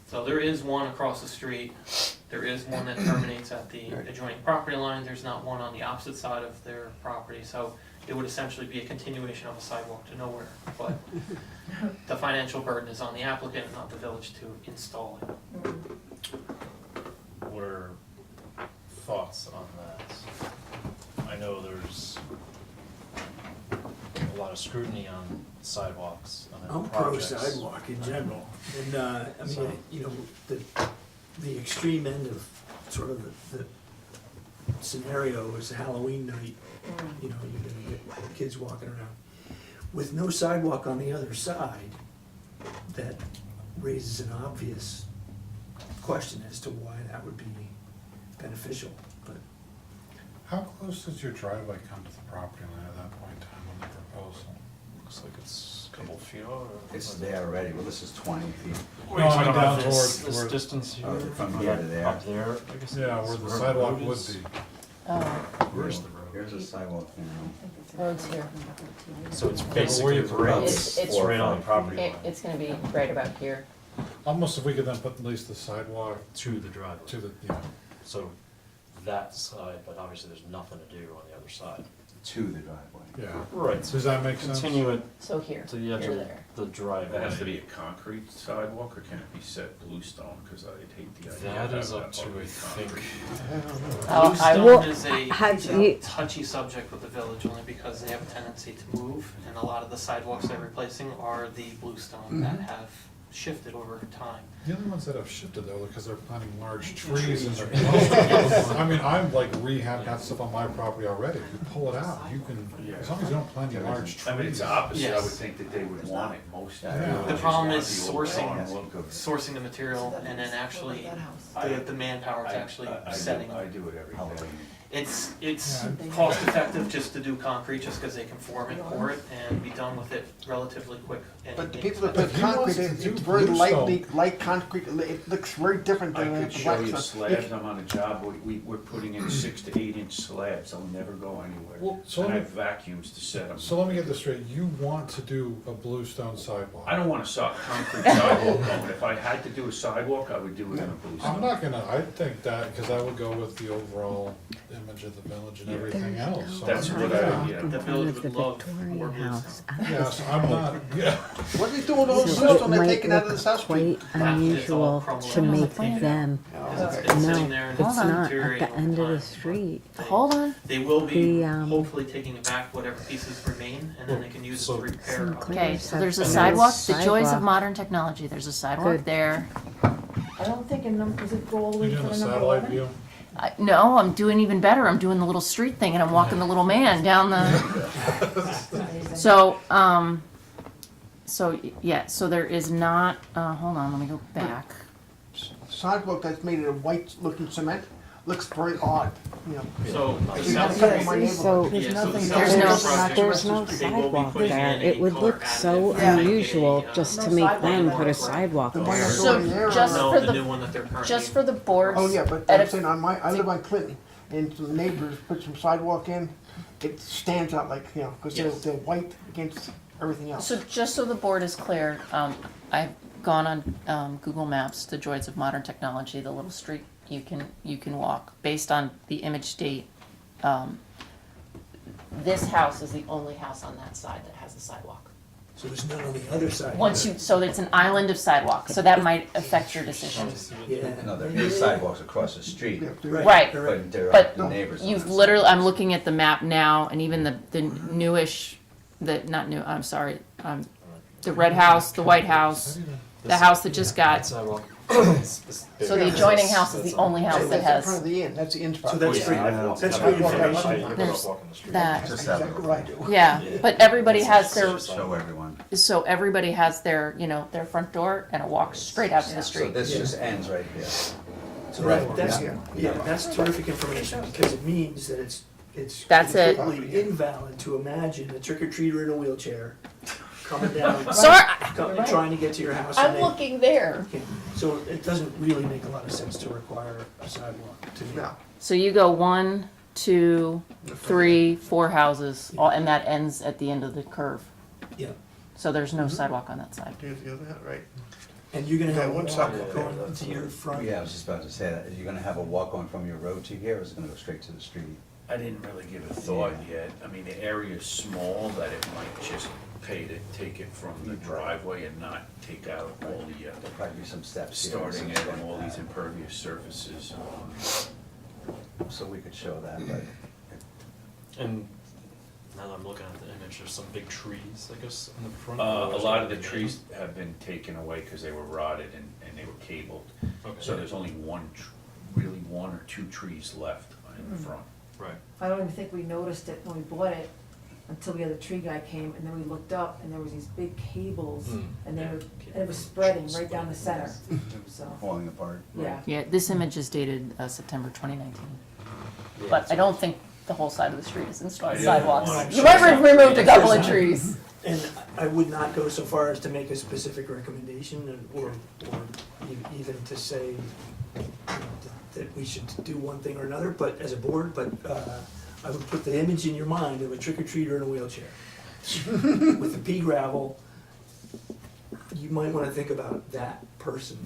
So there is one across the street, there is one that terminates at the adjoining property line, there's not one on the opposite side of their property, so it would essentially be a continuation of a sidewalk to nowhere, but the financial burden is on the applicant, not the village to install it. What are thoughts on that? I know there's a lot of scrutiny on sidewalks on I'm pro projects. sidewalk in general, and, I So- mean, the extreme end of sort of the scenario is Halloween night, you're gonna get kids walking around. With no sidewalk on the other side, that raises an obvious question as to why that would be beneficial, but How close does your driveway come to the property line at that point in time on the proposal? Looks like it's a couple of feet over. It's there already, well, this is 20 feet. Wait, No, I talking mean about down this, toward- this toward- distance here? From here to there. Up there, I guess. Yeah, where the sidewalk would be. Oh, Where's the road? Here's a sidewalk now. road's here. So it's where basically you right, propose. it's It's- right on the property line. It's gonna be right about here. Almost if we could then put at least the sidewalk To the driveway. to the, yeah. So that side, but obviously there's nothing to do on the other side. To the driveway. Yeah. Right. Does that make sense? Continue it So here, to the edge here, of there. the driveway. It has to be a concrete sidewalk, or can it be set bluestone, because I'd hate the idea That of is having up that to, I ugly think, concrete. Oh, I Bluestone will- is a have you- touchy subject with the village, only because they have a tendency to move, and a lot of the sidewalks they're replacing are the bluestone that have shifted over time. The only ones that have shifted though, because they're planting large trees in their. I mean, I'm like rehab that stuff on my property already. You pull it out, you can, as long as you don't plant any large trees. I mean, it's the opposite, I would Yes. think that they would want it most. Yeah. The problem is sourcing sourcing the material and then actually the manpower to actually setting. I do it every day. It's Yeah. cost effective just to do concrete, just because they can form it, pour it, and be done with it relatively quick. But the and people that put If he wants concrete, to it's do very bluestone- light concrete, it looks very different I than the could show black you stuff. slabs, I'm on a job, we're putting in 6 to 8 inch slabs, they'll never go anywhere. Well, so And I let have vacuums to set them. So let me get this straight, you want to do a bluestone sidewalk? I don't want a concrete sidewalk going, if I had to do a sidewalk, I would do it in a blue I'm zone. not gonna, I think that, because that would go with the overall image of the village and everything else. So That's I'm what not I- gonna- yeah. In The front village of the would love Victorian more house. Yes, I'm not, yeah. What are they doing with all the So bluestone it they're might taking out of the look South Street? quite unusual to make them. It's sitting No, there and it's not at deteriorating the over end of the time. street. Hold on. They will be The, hopefully taking back whatever pieces remain, and then they can use it to repair. Some Okay, cleaners so have there's a nice sidewalk, the joys of sidewalk. modern technology, there's a sidewalk Good. there. I don't think in number, does it go all the way You to doing the the number satellite 11? view? No, I'm doing even better, I'm doing the little street thing and I'm walking the little man down the, so there is not, hold on, let me go back. Sidewalk that's made of white looking cement looks very odd, you know. So, the You gotta South cut Street, my So neighborhood. yeah, so the there's South There's Street no- project, there's no they will be sidewalk putting there. in It a would color look so additive, make unusual a, just No to make sidewalk them there. put a sidewalk The one there. that's So already there, just No, for the the- new one that they're currently. Just for the boards. Oh, yeah, but at I'm a- saying I live on Clinton, and some neighbors put some sidewalk in, it stands out like, you know, because Yes. they're white against everything else. So just so the board is clear, I've gone on Google Maps, the joys of modern technology, the little street you can walk, based on the image date. This house is the only house on that side that has a sidewalk. So there's none on the other side. So it's an island of sidewalk, so that might affect your decision. Yeah. No, there is sidewalks across the street, Right. but there are But the neighbors. on you've that literally, side. I'm looking at the map now, and even the newish, not new, I'm sorry, the red house, the white house, the house that just got, Sidewalk. so the adjoining house is the only house that That's in front has of the inn, that's the inn's So property. that's great, that's great information. There's that. Just have Exactly it, right. Yeah, but everybody has their, show everyone. so everybody has their, their front door and it walks straight out to the So street. this just ends right here. So Right. that's, Yeah. yeah, that's terrific information, because it means that it's That's it. completely invalid to imagine a trick-or-treater in a wheelchair coming down, Sorry, trying to get to your house. I'm and they- looking there. So it doesn't really make a lot of sense to require a sidewalk to me. No. So you go 1, 2, 3, 4 houses, and that ends at the end of the curve. Yeah, So there's no sidewalk on that side. Right. and you're gonna Yeah, have one one sidewalk. sidewalk going to your front. Yeah, I was just about to say that. Are you gonna have a walk going from your road to here, or is it gonna go straight to the street? I didn't really give a thought yet. I mean, the area's small, that it might just pay to take it from the driveway and not take out all the, There'll probably be some steps here. starting it and all these impervious surfaces. So we could show that, but And now that I'm looking at the image, there's some big trees, I guess, in the front. A lot of the trees have been taken away because they were rotted and they were cabled. Okay. So there's only really one or two trees left in the front. Right. I don't even think we noticed it when we bought it until we had the tree guy came, and then we looked up, and there was these big cables, and they were, and it was spreading right down the center, so, falling apart. yeah. Yeah, this image is dated September 2019. But I don't think the whole side of the street is installed I didn't sidewalks. want to- You might have removed a couple of trees. And I would not go so far as to make a specific recommendation or even to say that we should do one thing or another, but as a board, but I would put the image in your mind of a trick-or-treater in a wheelchair with the pea gravel. You might want to think about that person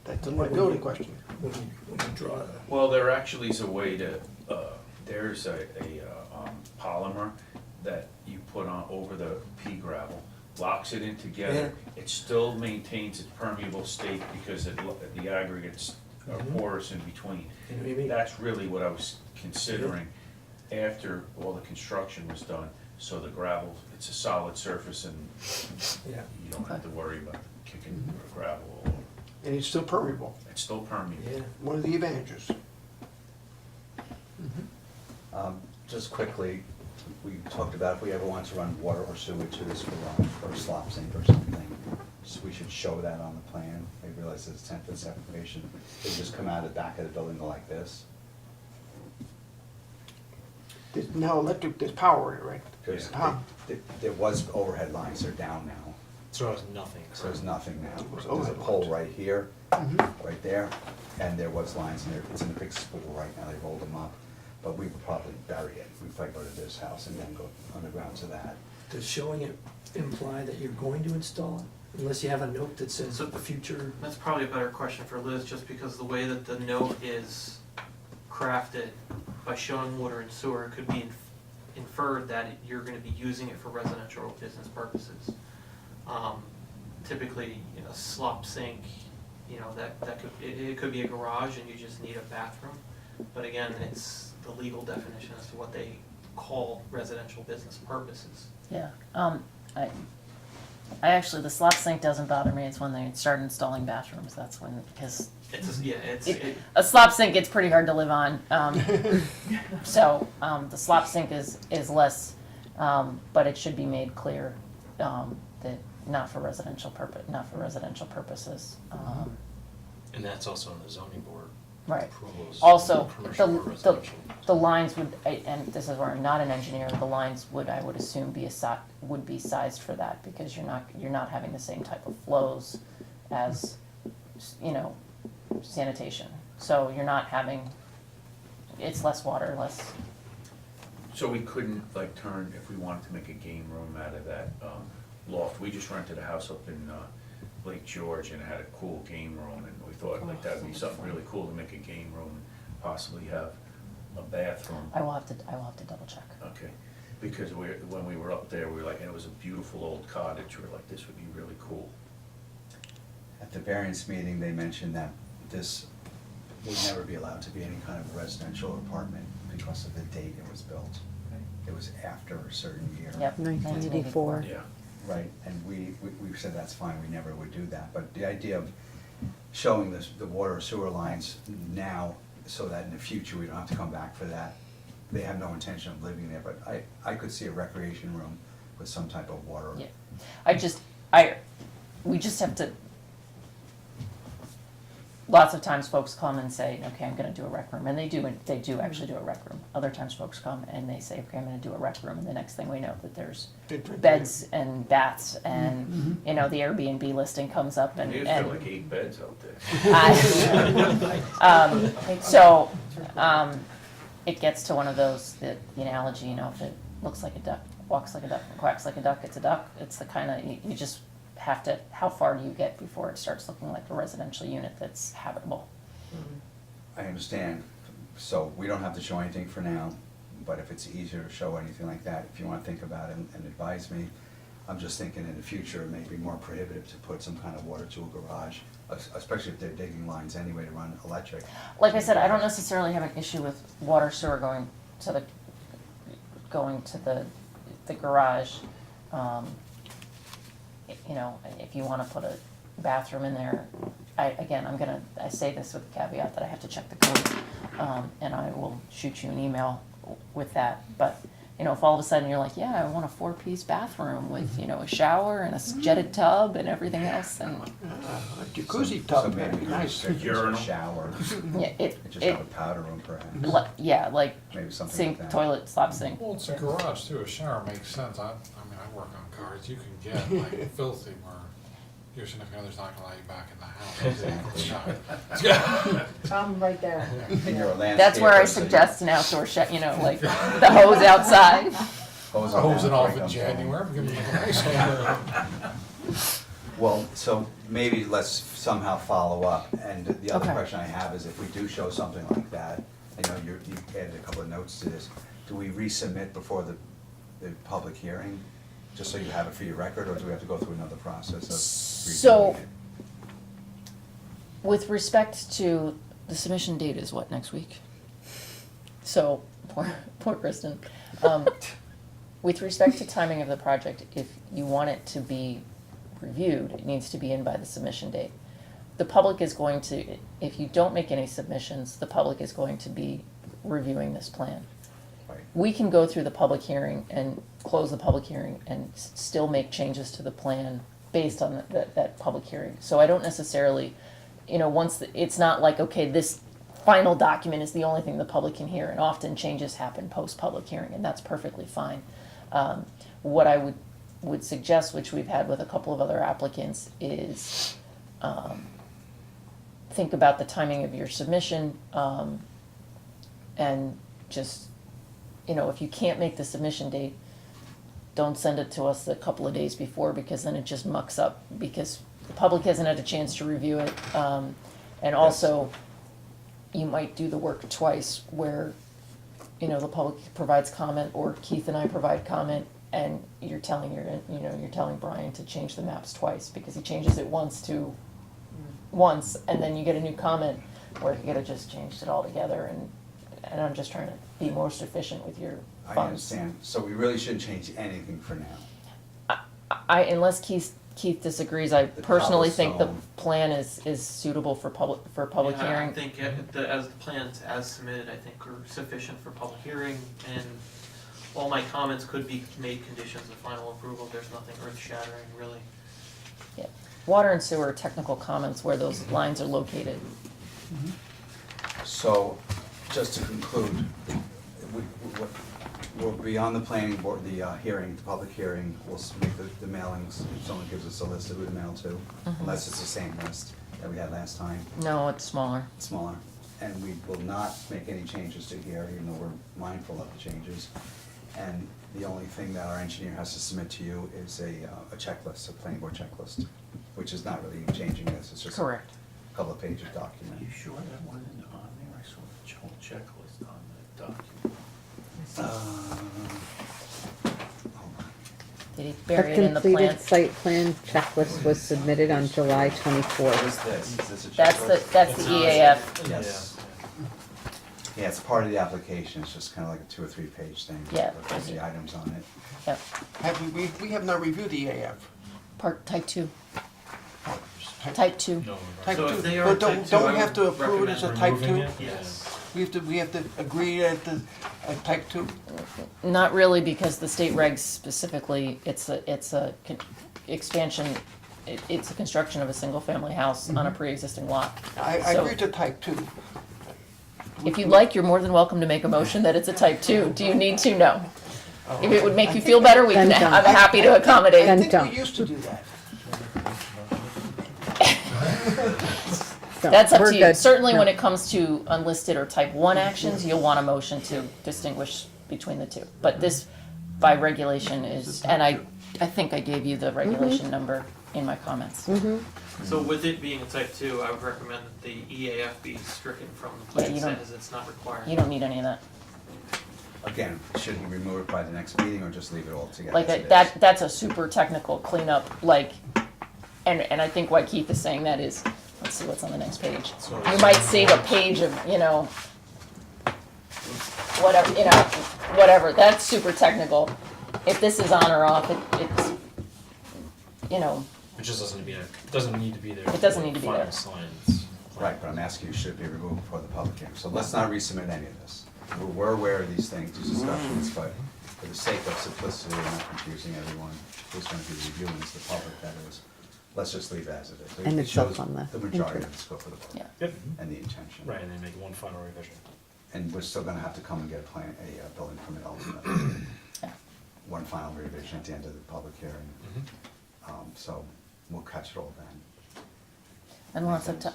That's a liability question. when you draw the. Well, there actually is a way to, there's a polymer that you put on over the pea gravel, locks it in together. It still maintains its permeable state because the aggregates are porous in between. You know what I mean? That's really what I was considering after all the construction was done, So the gravel, it's a solid surface and Yeah. you don't have to worry about kicking gravel. And it's still permeable, It's still permeable. Yeah. one of the advantages. Just quickly, we talked about if we ever want to run water or sewer to this garage or a slop sink or something, so we should show that on the plan. I realize it's 10-foot separation. They just come out of the back of the building, go like this. There's now electric, there's power in it, right? Because Huh. there was overhead lines, they're down now. So it's nothing. So there's nothing now. was There's a overhead pole lines. right here, Mhm. right there, and there was lines in there. It's in a big spool right now, they rolled them up. But we would probably bury it. We'd probably go to this house and then go underground to that. Does showing it imply that you're going to install it? Unless you have a note that says the future. That's probably a better question for Liz, just because the way that the note is crafted, by showing water and sewer, it could be inferred that you're gonna be using it for residential or business purposes. Typically, you know, slop sink, you know, that could, it could be a garage and you just need a bathroom. But again, it's the legal definition as to what they call residential business purposes. Yeah, I actually, the slop sink doesn't bother me, it's when they start installing bathrooms, that's when, because It's, yeah, it's, a slop sink, it's pretty hard to live on. So, the slop sink is less, but it should be made clear, that not for residential purposes. And that's also in the zoning board. Right. Approvals. Also, Commercial or the residential. lines would, and this is where I'm not an engineer, the lines would, I would assume, would be sized for that, because you're not having the same type of flows as, you know, sanitation. So you're not having, it's less water, less, So we couldn't like turn, if we wanted to make a game room out of that loft, we just rented a house up in Lake George and it had a cool game room, and we thought like that'd be something really cool to make a game room, and possibly have a bathroom. I will have to double check. Okay, because when we were up there, we were like, and it was a beautiful old cottage, we were like, this would be really cool. At the variance meeting, they mentioned that this would never be allowed to be any kind of residential apartment because of the date it was built. It was after a certain year. Yep, 1984. Yeah. Right, and we said that's fine, we never would do that, but the idea of showing the water or sewer lines now, so that in the future we don't have to come back for that. They have no intention of living there, but I could see a recreation room with some type of water. Yeah, we just have to, lots of times folks come and say, okay, I'm gonna do a rec room, and they do actually do a rec room. Other times folks come and they say, okay, I'm gonna do a rec room, and the next thing we know that there's beds and baths, and, you know, the Airbnb listing comes up and. There's and like 8 beds out there. It gets to one of those, the analogy, you know, if it looks like a duck, walks like a duck, and quacks like a duck, it's a duck. It's the kind of, you just have to, how far do you get before it starts looking like a residential unit that's habitable? I understand, so we don't have to show anything for now, but if it's easier to show anything like that, if you wanna think about it and advise me, I'm just thinking in the future, it may be more prohibitive to put some kind of water to a garage, especially if they're digging lines anyway to run electric. Like I said, I don't necessarily have an issue with water sewer going to the garage. You know, if you wanna put a bathroom in there, I say this with the caveat that I have to check the code, and I will shoot you an email with that, but, you know, if all of a sudden you're like, yeah, I want a 4-piece bathroom with, you know, a shower and a jetted tub and everything else, and. A jacuzzi tub, So that'd maybe be nice. a urinal, shower, Yeah, just have a powder room perhaps. Like Maybe something sink, like that. toilet, slop sink. Well, it's a garage too, a shower makes sense, I mean, I work on cars, you can get like filthy where your significant other's not gonna allow you back in the house. I'm right there. And you're a landscaper. That's where I so you- suggest an outdoor you know, like the hose outside. Hosing off in January, give me a nice one. Well, so maybe let's somehow follow up, and the other Okay. question I have is if we do show something like that, I know you added a couple of notes to this, do we resubmit before the public hearing? Just so you have it for your record, or do we have to go through another process of So, redoing it? with respect to, the submission date is what, next week? So, poor Kristen. With respect to timing of the project, if you want it to be reviewed, it needs to be in by the submission date. The public is going to, if you don't make any submissions, the public is going to be reviewing this plan. Right. We can go through the public hearing and close the public hearing and still make changes to the plan based on that public hearing. So I don't necessarily, it's not like, okay, this final document is the only thing the public can hear, and often changes happen post-public hearing, and that's perfectly fine. What I would suggest, which we've had with a couple of other applicants, is think about the timing of your submission, and just, if you can't make the submission date, don't send it to us a couple of days before, because then it just mucks up, because the public hasn't had a chance to review it. And also, you might do the work twice, where, the public provides comment, or Keith and I provide comment, and you're telling Brian to change the maps twice, because he changes it once, and then you get a new comment, where he could have just changed it all together, and I'm just trying to be most efficient with your funds. I understand, so we really shouldn't change anything for now. Unless Keith disagrees, I personally think the cobblestone. plan is suitable for public Yeah, hearing. I think as the plans as submitted, I think are sufficient for public hearing, and all my comments could be made conditions of final approval. There's nothing earth shattering, really. Yeah. Water and sewer are technical comments where those lines are located. So, just to conclude, we'll be on the planning board, the hearing, the public hearing, we'll make the mailings, if someone gives us a list of who to mail to, unless it's the same list that we had last time, No, it's smaller. smaller. And we will not make any changes to here, even though we're mindful of the changes. And the only thing that our engineer has to submit to you is a checklist, a planning board checklist, which is not really changing this, it's just Correct. a couple of pages document. Are you sure that wasn't on there? I saw the whole checklist on the document. Hold on. Did he A bury it in the plan? completed site plan checklist was submitted on July What 24th. is this? Is this a That's checklist? that's the EAF. Yes. Yeah, it's part of the application, it's just kind of like a 2 or 3 page thing. Yeah. With the items on it. Yep. We have not reviewed the EAF. Type 2. Type 2. No, Type So 2. if they are But type 2, don't I we have would to approve it as a recommend type 2? removing it? Yes. We have to agree at the, type 2? Not really, because the state regs specifically, it's a expansion, it's a construction of a single-family house on a pre-existing lot. I So- agree to type 2. If you'd like, you're more than welcome to make a motion that it's a type 2. Do you need to? No. If it would make you feel better, I'm happy to accommodate. I And think don't. we used to do that. So, That's up we're to you. good. Certainly, No. when it comes to unlisted or type 1 actions, you'll want a motion to distinguish between the two. But this, by regulation, is, and I think I gave you the regulation number in my comments. So with it being a type 2, I would recommend that the EAF be stricken from the Yeah, plan, you don't- as it's not required. You don't need any of that. Again, should he remove it by the next meeting or just leave it all together? Like as it is? that's a super technical cleanup, and I think why Keith is saying that is, let's see what's on the next page. You might save a page of, whatever, that's super technical. If this is on or off, it's, It just doesn't need to be there. It doesn't for need to be final there. signs. Right, but I'm asking you, should it be removed before the public hearing? So let's not resubmit any of this. We're aware of these things, these discussions, but for the sake of simplicity and not confusing everyone, who's gonna be reviewing this, the public, that is, let's just leave it as it is. And It it's up shows on the majority intro. of the scope of the book. Yeah. Yep. And the intention. Right, and then make one final revision. And we're still gonna have to come and get a building permit ultimately. Yeah. One final revision at the end of the public hearing. So we'll catch it all then. And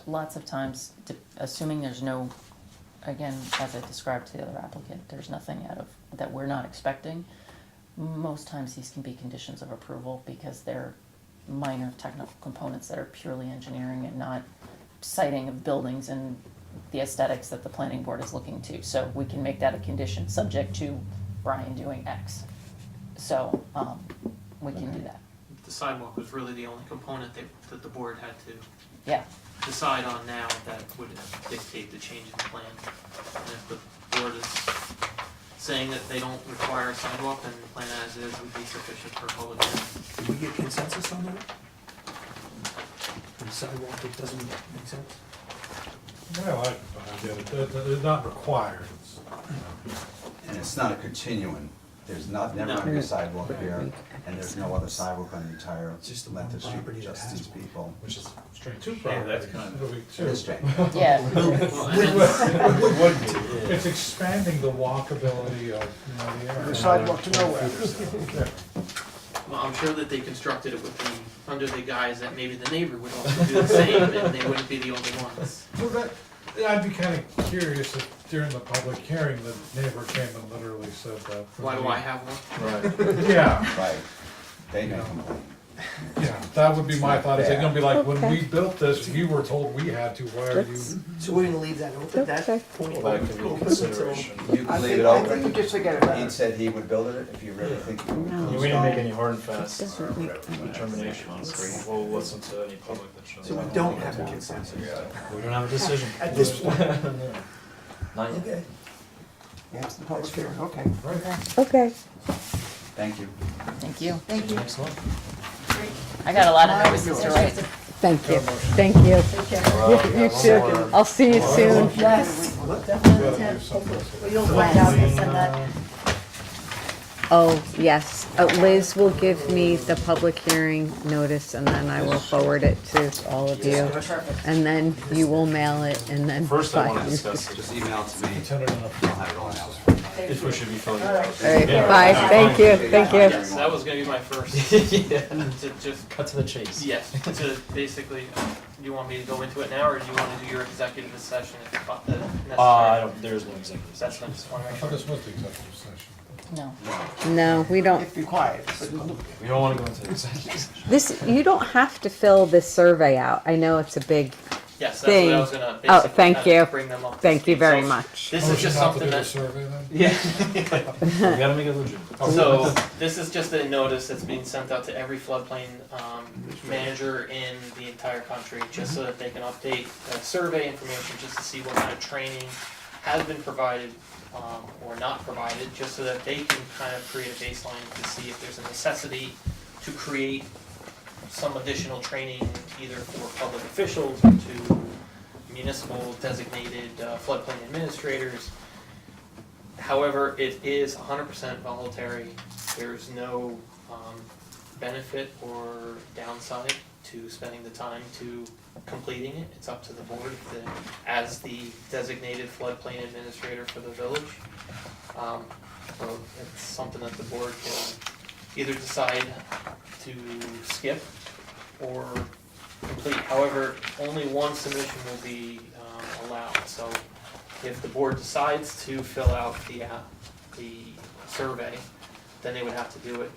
lots of times, assuming there's no, again, as I described to the other applicant, there's nothing that we're not expecting. Most times these can be conditions of approval because they're minor technical components that are purely engineering and not siting of buildings and the aesthetics that the planning board is looking to. So we can make that a condition, subject to Brian doing X. So, we can do that. The sidewalk was really the only component that the board had to Yeah. decide on now that would dictate the change in the plan. And if the board is saying that they don't require a sidewalk, then the plan as is would be sufficient for public hearing. Did we get consensus on that? The sidewalk, it doesn't make sense? Yeah, I like the idea. It's not required. It's, And it's not a continuum. There's never gonna be a sidewalk here, and there's no other sidewalk on the entire Just the length of the property street, that just has these one. people. which is strange. Two Yeah, properties. that's kind of- It'll be It two. is strange. Yeah. It's expanding the walkability of, the area. The sidewalk to nowhere. Yeah. Well, I'm sure that they constructed it with the, under the guise that maybe the neighbor would also do the same, and they wouldn't be the only ones. Well, that, I'd be kind of curious if during the public hearing, the neighbor came and literally said that. Why do I have one? Right. Yeah, Right. They may complain. yeah, that would be my thought, is it gonna be like, when we Okay. built this, you were told we had to, why are you? So we're gonna leave that open, that Okay. point? Well, that could be a consideration. You can leave it I think you open. just forget about He it. said he would build it if you really think. No. We didn't make any hard and fast Doesn't make determinations. We'll listen to any public that shows So we up. don't have a consensus We don't have a decision. at this point? Not yet. Okay. Yeah, it's the public hearing, okay. Okay. Thank you. Thank you. Thank you. Next one. I got a lot of notices to write. Thank you. Thank you. You too. I'll see you soon. Yes, Gotta definitely. do something. Well, you'll find out, they send that. Oh, yes. Liz will give me the public hearing notice and then I will forward it to all of you. And then you will mail it and then. First, I want to fine. discuss Just email it to me. Intended enough. I'll have it all out. if we should be filling it All out. right, bye. Thank you. Thank you. Yes, that was gonna be my first, Yeah. to just, Cut to the chase. yes, to basically, do you want me to go into it now, or do you wanna do your executive session if necessary? I don't, there's no executive That's session. not, just wanna I make thought sure. this was the executive session. No. No, we don't. If required, but We don't want to go into executive session. This, you don't have to fill this survey out. I know it's a big, Yes, that's what I was thing. gonna Oh, basically thank kind of you. bring them up to Thank you speed. very So much. This Oh, is just you have to something do the that, survey then? yeah. We gotta make it legit. So, this is just a notice that's being sent out to every floodplain, manager in the entire country, just so that they can update survey information, just to see what kind of training has been provided, or not provided, just so that they can kind of create a baseline to see if there's a necessity to create some additional training, either for public officials or to municipal designated floodplain administrators. However, it is 100% voluntary. There's no benefit or downside to spending the time to completing it. It's up to the board as the designated floodplain administrator for the village. So it's something that the board can either decide to skip or complete. However, only one submission will be allowed. So if the board decides to fill out the survey, then they would have to do it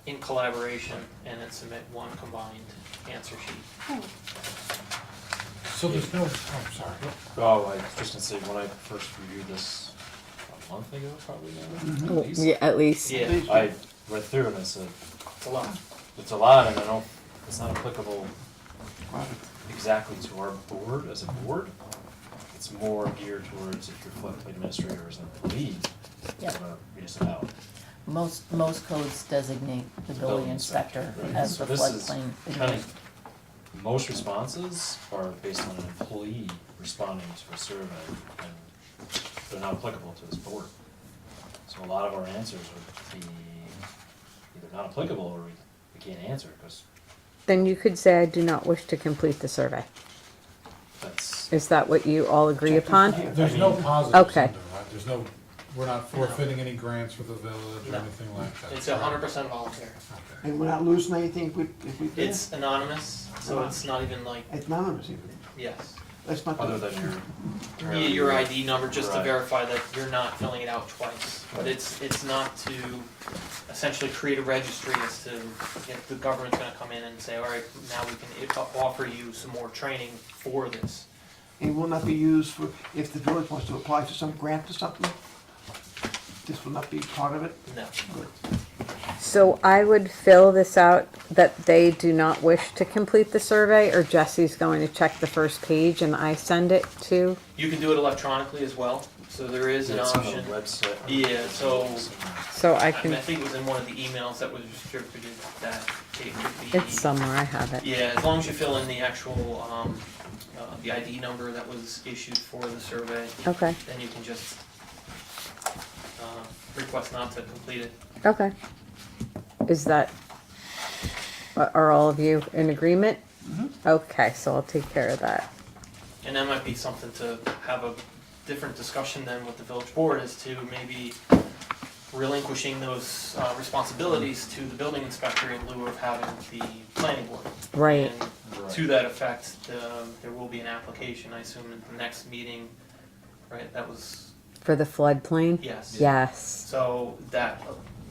in collaboration and then submit one combined answer sheet. So there's no, oh, sorry. Oh, I was just gonna say, when I first reviewed this a month ago, probably now, at least. Yeah, at least. Yeah, I read through and I said, it's a lot. it's a lot and I don't, it's not applicable exactly to our board as a board. It's more geared towards if your floodplain administrator is an employee Yep. of a municipality. Most codes designate the building inspector Right. as So the this is floodplain kind administrator. of, most responses are based on an employee responding to a survey, and they're not applicable to this board. So a lot of our answers would be either not applicable or we can't answer, because Then you could say, I do not wish to complete the survey. that's, Is that what you all agree upon? There's no positives Okay. in there, right? There's no, we're not forfeiting any grants for the village or No. anything like that. It's 100% voluntary. Okay. and we're not losing anything if we did. It's anonymous, so it's not even like, It's anonymous even. yes. That's not. other than Your ID number, just to Right. verify that you're not filling it out twice. But it's not to essentially create a registry as to, if the government's gonna come in and say, all right, now we can offer you some more training for this. It will not be used for, if the village wants to apply for some grant or something? This will not be part of it? No. So I would fill this out that they do not wish to complete the survey, or Jesse's going to check the first page and I send it to? You can do it electronically as well, so there is an It's on the option. website. Yeah, so, So I I can, think it was in one of the emails that was distributed that it could be. it's somewhere, I have it. Yeah, as long as you fill in the actual, the ID number that was issued for the survey, Okay, then you can just, request not to complete it. okay. Is that, are all of you in agreement? Okay, so I'll take care of that. And that might be something to have a different discussion then with the village board as to maybe relinquishing those responsibilities to the building inspector in lieu of having the planning board. Right. And to that effect, there will be an application, I assume, at the next meeting, right? That was, For the floodplain? yes. Yes. So that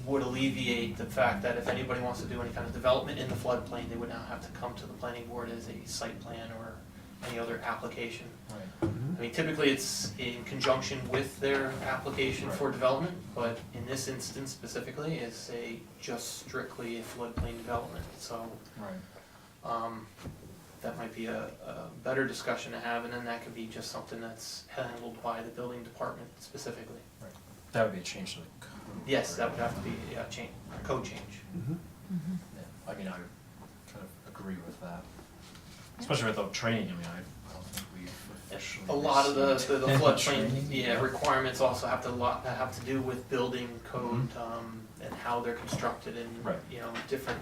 would alleviate the fact that if anybody wants to do any kind of development in the floodplain, they would now have to come to the planning board as a site plan or any other application. I mean, typically it's in conjunction with their application for development, but in this instance specifically, it's just strictly a floodplain development, so. That might be a better discussion to have, and then that could be just something that's handled by the building department specifically. That would be a change to the code. Yes, that would have to be a code change. Yeah, I mean, I kind of agree with that. Especially without training, I mean, I don't think we've officially. A lot of the received floodplain, training. requirements also have to do with building code, and how they're constructed and, Right. different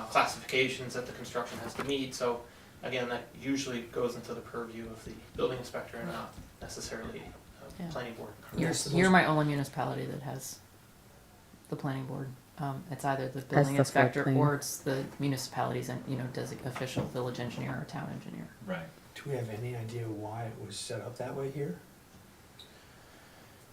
classifications that the construction has to meet, so again, that usually goes into the purview of the building inspector and not necessarily Yeah. planning board. You're my only municipality that has the planning board. It's either the building the inspector floodplain. or it's the municipalities and, official village engineer or town engineer. Right. Do we have any idea why it was set up that way here?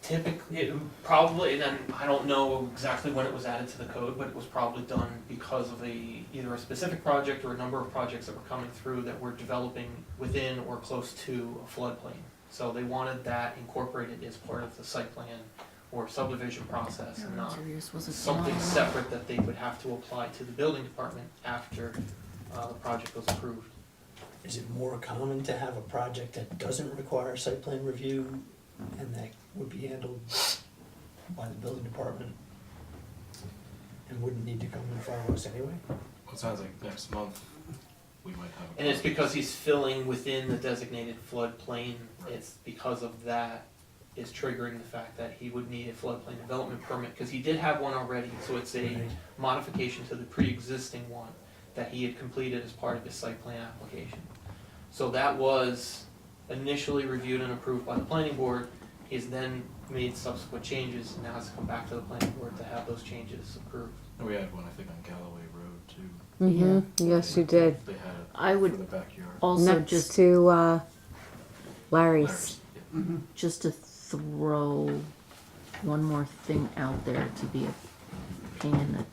Typically, probably, and I don't know exactly when it was added to the code, but it was probably done because of either a specific project or a number of projects that were coming through that were developing within or close to a floodplain. So they wanted that incorporated as part of the site plan or subdivision process and not something separate that they would have to apply to the building department after the project was approved. Is it more common to have a project that doesn't require site plan review and that would be handled by the building department and wouldn't need to come in front of us anyway? Well, it sounds like next month we might have. And it's because he's filling within the designated floodplain, it's because of that is triggering the fact that he would need a floodplain development permit, because he did have one already, so it's a Right. modification to the pre-existing one that he had completed as part of his site plan application. So that was initially reviewed and approved by the planning board, he's then made subsequent changes, and now has to come back to the planning board to have those changes approved. And we had one, I think, on Galloway Road too. Mm-hmm, yes, you did. They had it I would for the backyard. also Next just, to, Larry's. Larry's, yeah. just to throw one more thing out there to be a pain in the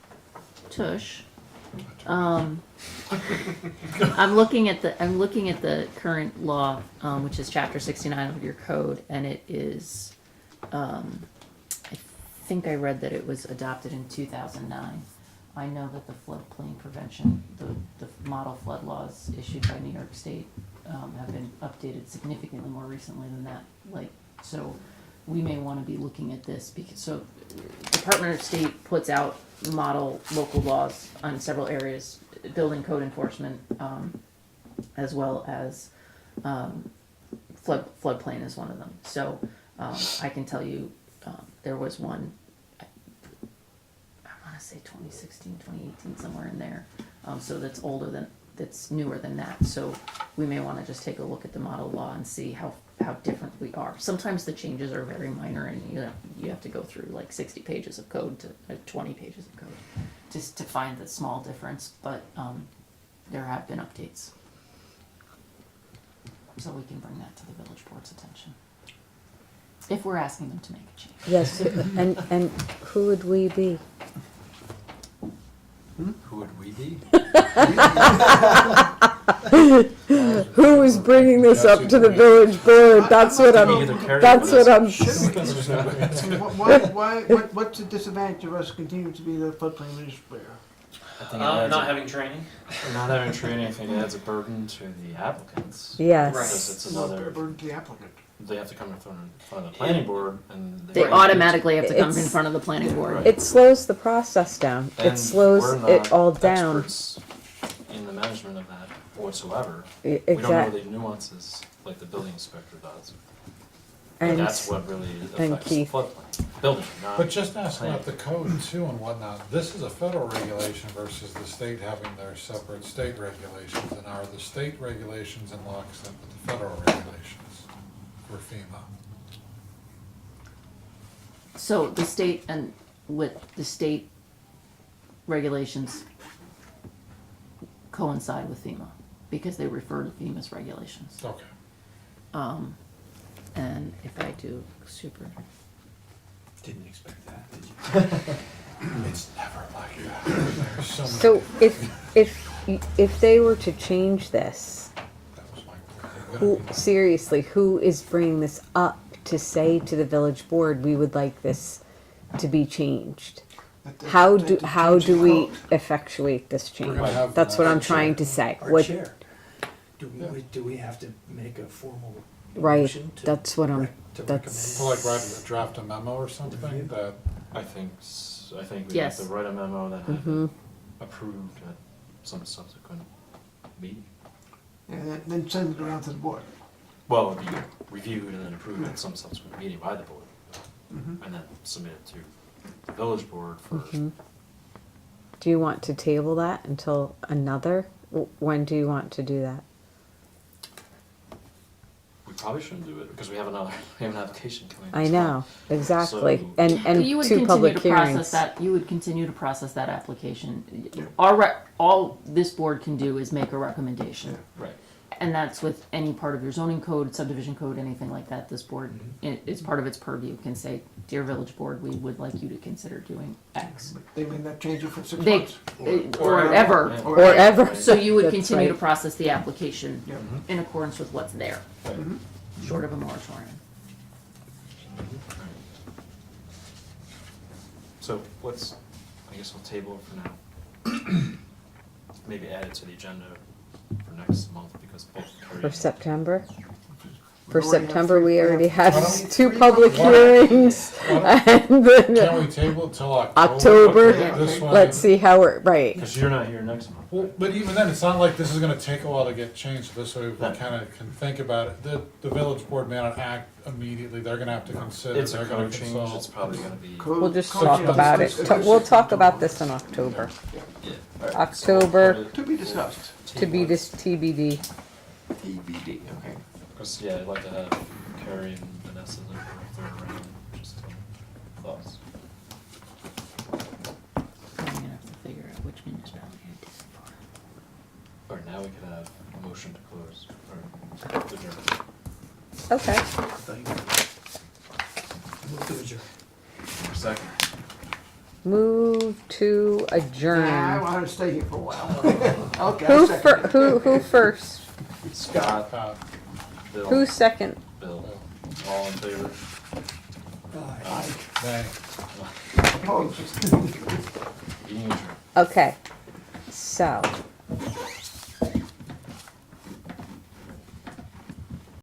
tush. I'm looking at the current law, which is chapter 69 of your code, and it is, I think I read that it was adopted in 2009. I know that the floodplain prevention, the model flood laws issued by New York State, have been updated significantly more recently than that. So we may want to be looking at this Department of State puts out model local laws on several areas, building code enforcement, as well as floodplain is one of them. So I can tell you, there was one, I want to say 2016, 2018, somewhere in there. So that's newer than that. So we may want to just take a look at the model law and see how different we are. Sometimes the changes are very minor and you have to go through like 60 pages of code to 20 pages of code just to find the small difference, but there have been updates. So we can bring that to the village board's attention. If we're asking them to make a change. Yes, and who would we be? Who would we be? who is bringing this up to the village board? That's what that's what I'm. What's the disadvantage of us continuing to be the floodplain administrator? I think it adds Not a- having training. Not having training, I think it adds a burden to the applicants. Yes. Because it's another, Burden to the applicant. they have to come in front of the planning board and. They automatically have to come in It's- front of the planning board. It slows the process down. It And slows we're it not all down. experts in the management of that whatsoever. I- We don't know exact- the nuances like the building inspector does. And- And that's what really and affects the Keith. floodplain, building, not. But just asking planning. about the code too and whatnot, this is a federal regulation versus the state having their separate state regulations. And are the state regulations in lockstep with the federal regulations for FEMA? So the state and with the state regulations coincide with FEMA because they refer to FEMA's regulations. Okay. And if I do super, Didn't expect that, did you? It's never like that. There's so many. So if they were to change this, That was my. who seriously, who is bringing this up to say to the village board, we would like this to be changed? How do we effectuate this change? gonna have That's what our I'm trying to say. Our What, chair, do we have to make a formal right, motion to? that's what I'm, to that's, Well, like draft a memo or something that, I think we have Yes. to write a memo that have Mhm. it approved at some subsequent meeting. And then send it around to the board. Well, it'd be reviewed and then approved at some subsequent meeting by the board. And then submitted to the village board for, Mhm. Do you want to table that until another? When do you want to do that? we probably shouldn't do it because we have an application coming. I next know, month. exactly, So- and you would two continue public to process hearings. that, you would continue to process that application. All this board can do is make a recommendation. Right. And that's with any part of your zoning code, subdivision code, anything like that, this board, it's part of its purview, can say, dear village board, we would like you to consider doing X. They may not change it for 6 They, months. or ever. Yeah. Or ever. So you would That's continue to right. process the application Yeah. in accordance with what's there, Right. short of a moratorium. So let's, I guess we'll table it for now. Maybe add it to the agenda for next month because both. For September? We For already have September, we already Why had don't- two public why don't- hearings. why And Can then we table it till October, This way- let's see how we're, right. Because you're not here next month. Well, but even then, it's not like this is gonna take a while to get changed, so this way we No. kinda can think about it. The village board may not act immediately, they're gonna have to consider, It's a they're gonna code change, consult. it's probably gonna be. Code- We'll just code talk changes. about it. It's- We'll talk about this in October. Yeah. All right. October. So we'll put To be discussed. it- To be this TBD. TBD, okay. Because, yeah, I'd like to have Carrie and Vanessa there for a third round, just thoughts. I'm gonna have to figure out which municipality I did it for. Or now we could have a motion to close, or adjourn. Okay. Move to adjourn. Second. Move to I adjourn. want to stay here for a while. Okay, I'll Who second it. who first? Scott, Bill. Who's second? Bill. All in favor? Nay. Opposed. Meeting adjourned. Okay. So,